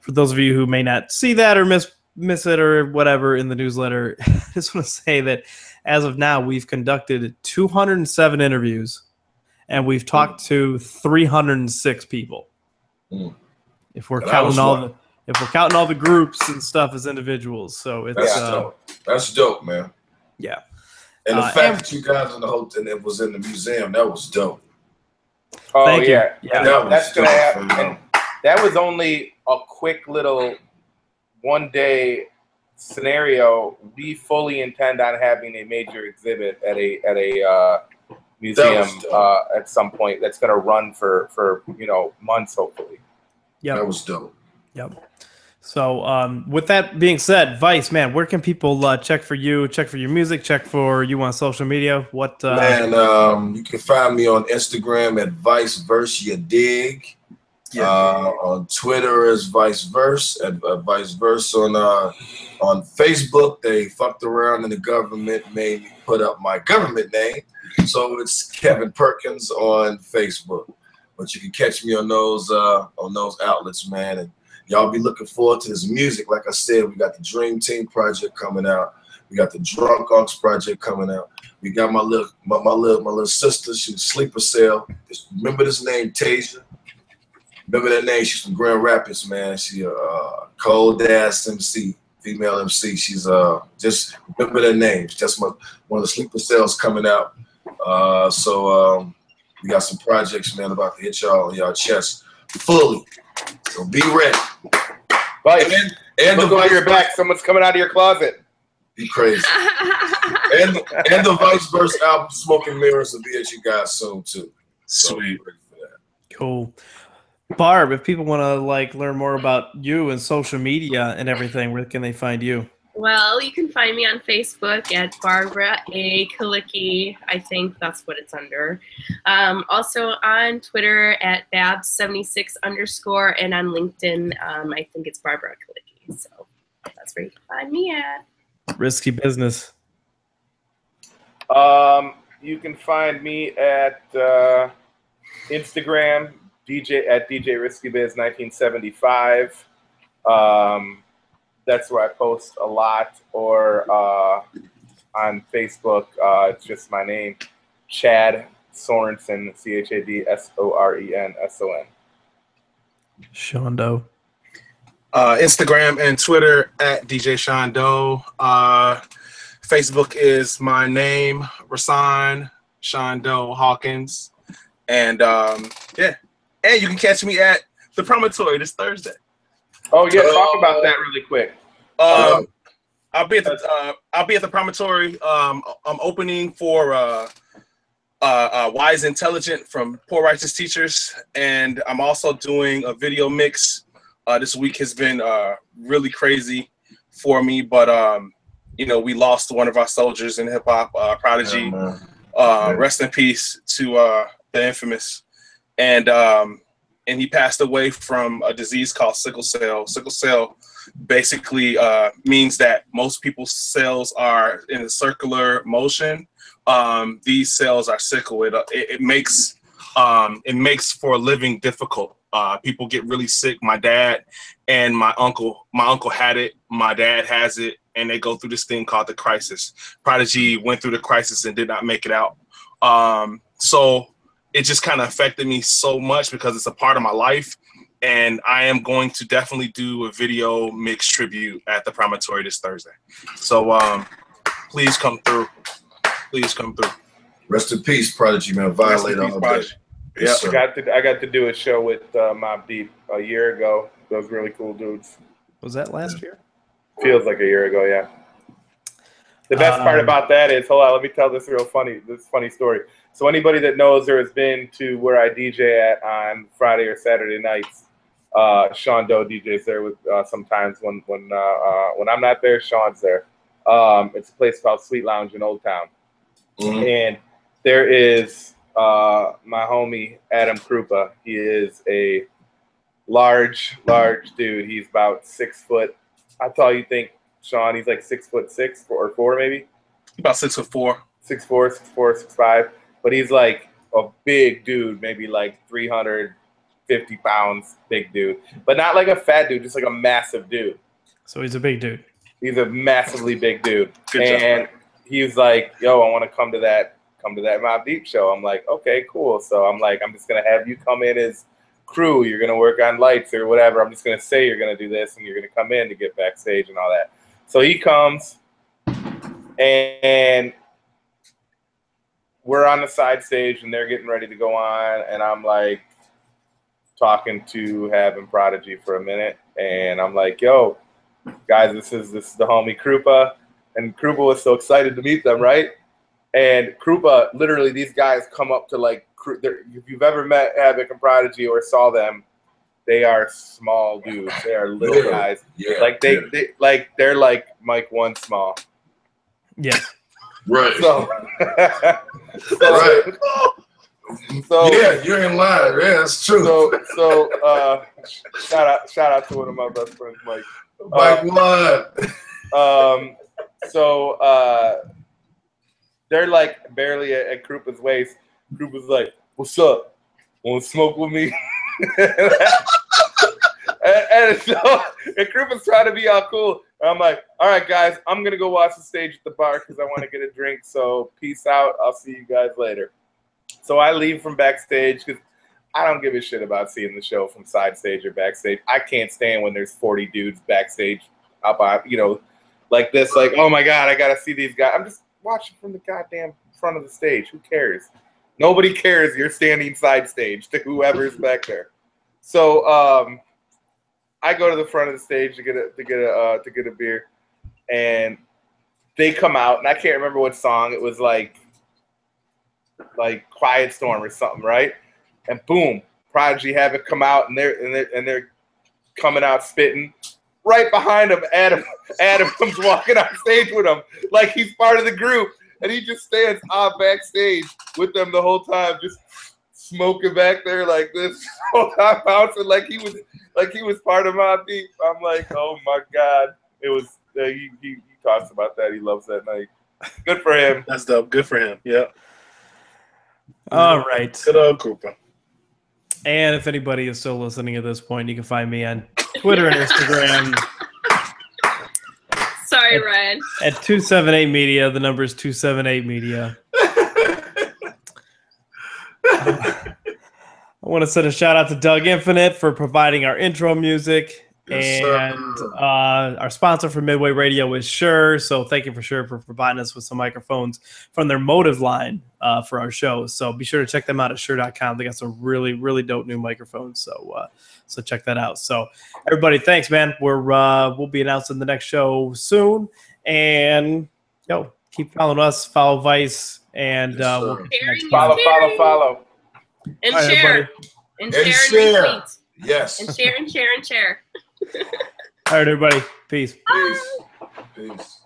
Speaker 1: for those of you who may not see that or miss it or whatever in the newsletter, I just want to say that as of now, we've conducted 207 interviews, and we've talked to 306 people. If we're counting all the groups and stuff as individuals, so it's
Speaker 4: that's dope, man.
Speaker 1: Yeah,
Speaker 4: and the fact that you guys in the hotel and it was in the museum, that was dope.
Speaker 2: Oh,
Speaker 1: thank you.
Speaker 2: Yeah, that's gonna happen. That was only a quick little one-day scenario. We fully intend on having a major exhibit at a museum at some point. That's going to run for months, hopefully.
Speaker 1: Yeah,
Speaker 4: that was dope.
Speaker 1: Yep. So with that being said, Vice, man, where can people check for you, check for your music, check for you on social media? What
Speaker 4: Man, you can find me on Instagram at Viceverse You Dig. On Twitter is Viceverse at Viceverse. On Facebook, they fucked around and the government made me put up my government name, so it's Kevin Perkins on Facebook. But you can catch me on those outlets, man. And y'all be looking forward to this music. Like I said, we got the Dream Team project coming out. We got the Drunk Unks project coming out. We got my little sister. She's Sleeper Cell. Remember this name, Tasia? Remember that name? She's from Grand Rapids, man. She cold ass MC, female MC. She's just remember that name. That's one of the Sleeper Cells coming out. So we got some projects, man, about to hit y'all on y'all chest fully. So be ready.
Speaker 2: Right. And look over your back. Someone's coming out of your closet.
Speaker 4: Be crazy. and the Viceverse album, Smoking Mirrors, will be at you guys soon too. So
Speaker 6: Sweet.
Speaker 1: Cool. Barb, if people want to like learn more about you and social media and everything, where can they find you?
Speaker 3: Well, you can find me on Facebook at Barbara A. Kalicki. I think that's what it's under. Also on Twitter at Babs76_, and on LinkedIn, I think it's Barbara Kalicki. So that's where you can find me at.
Speaker 1: Risky business.
Speaker 2: You can find me at Instagram, DJ Risky Biz 1975. That's where I post a lot, or on Facebook, it's just my name, Chad Sorensen, ChadSorenson.
Speaker 1: Sean Doe.
Speaker 6: Instagram and Twitter at DJ Sean Doe. Facebook is my name, Rasan Sean Doe Hawkins. And yeah. And you can catch me at the Promontory this Thursday.
Speaker 2: Oh yeah, talk about that really quick.
Speaker 6: I'll be at the Promontory. I'm opening for Wise Intelligent from Poor Righteous Teachers, and I'm also doing a video mix. This week has been really crazy for me, but you know, we lost one of our soldiers in hip hop, Prodigy. Rest in peace to the infamous. And he passed away from a disease called sickle cell. Sickle cell basically means that most people's cells are in a circular motion. These cells are sickle. It makes for living difficult. People get really sick. My dad and my uncle had it. My dad has it, and they go through this thing called the crisis. Prodigy went through the crisis and did not make it out. So it just kind of affected me so much because it's a part of my life. And I am going to definitely do a video mix tribute at the Promontory this Thursday. So please come through. Please come through.
Speaker 4: Rest in peace, Prodigy, man. Violate all day.
Speaker 2: Yeah, I got to do a show with Mobb Deep a year ago. Those really cool dudes.
Speaker 1: Was that last year?
Speaker 2: Feels like a year ago, yeah. The best part about that is, hold on, let me tell this funny story. So anybody that knows or has been to where I DJ at on Friday or Saturday nights, Sean Doe DJs there with sometimes when I'm not there, Sean's there. It's a place called Sweet Lounge in Old Town. Mm-hmm. And there is my homie Adam Krupa. He is a large dude. He's about 6 foot. How tall you think, Sean? He's like 6'6" or 4 maybe.
Speaker 6: About 6'4".
Speaker 2: 6'4", 6'5". But he's like a big dude, maybe like 350 pounds, big dude. But not like a fat dude, just like a massive dude.
Speaker 1: So he's a big dude.
Speaker 2: He's a massively big dude.
Speaker 6: Good
Speaker 2: job. He was like, yo, I want to come to that Mobb Deep show. I'm like, okay, cool. So I'm like, I'm just going to have you come in as crew. You're going to work on lights or whatever. I'm just going to say you're going to do this, and you're going to come in to get backstage and all that. So he comes, and we're on the side stage, and they're getting ready to go on, and I'm like talking to having Prodigy for a minute, and I'm like, yo, guys, this is the homie Krupa, and Krupa was so excited to meet them, right? And Krupa, literally, these guys come up to like, if you've ever met Havoc and Prodigy or saw them, they are small dudes. They are little guys.
Speaker 4: Yeah.
Speaker 2: Like they're like Mike One small.
Speaker 1: Yes.
Speaker 4: Right.
Speaker 2: So,
Speaker 4: right.
Speaker 2: So
Speaker 4: yeah, you're in line. Yeah, that's true.
Speaker 2: So shout out to one of my best friends, Mike.
Speaker 4: Mike One.
Speaker 2: So they're like barely at Krupa's waist. Krupa's like, "What's up? Want to smoke with me?" and Krupa's trying to be all cool. And I'm like, "All right, guys, I'm gonna go watch the stage at the bar because I want to get a drink. So peace out. I'll see you guys later." So I leave from backstage because I don't give a shit about seeing the show from side stage or backstage. I can't stand when there's 40 dudes backstage up on, like this, like, oh my God, I got to see these guys. I'm just watching from the goddamn front of the stage. Who cares? Nobody cares. You're standing side stage to whoever's back there. So I go to the front of the stage to get a beer, and they come out, and I can't remember what song. It was like Quiet Storm or something, right? And boom, Prodigy have it come out, and they're coming out spitting. Right behind him, Adam comes walking on stage with him like he's part of the group, and he just stands backstage with them the whole time, just smoking back there like this, whole time bouncing like he was part of Mobb Deep. I'm like, oh my God, it was. He talks about that. He loves that night. Good for him.
Speaker 6: That's dope. Good for him. Yeah.
Speaker 1: All right.
Speaker 6: Good old Krupa.
Speaker 1: And if anybody is still listening at this point, you can find me on Twitter and Instagram.
Speaker 3: Sorry, Ryan.
Speaker 1: At 278 Media. The number is 278 Media. I want to send a shout out to Doug Infinite for providing our intro music.
Speaker 4: Yes,
Speaker 1: And our sponsor for Midway Radio is Shure. So thank you for Shure for providing us with some microphones from their Motive line for our show. So be sure to check them out at Shure.com. They got some really, really dope new microphones. So check that out. So everybody, thanks, man. We'll be announcing the next show soon. And keep following us, follow Vice, and we'll
Speaker 2: follow.
Speaker 3: And
Speaker 1: right,
Speaker 3: share.
Speaker 1: everybody.
Speaker 3: And share and retweet.
Speaker 4: Yes.
Speaker 3: And share and share and share.
Speaker 1: All right, everybody. Peace.
Speaker 4: Peace.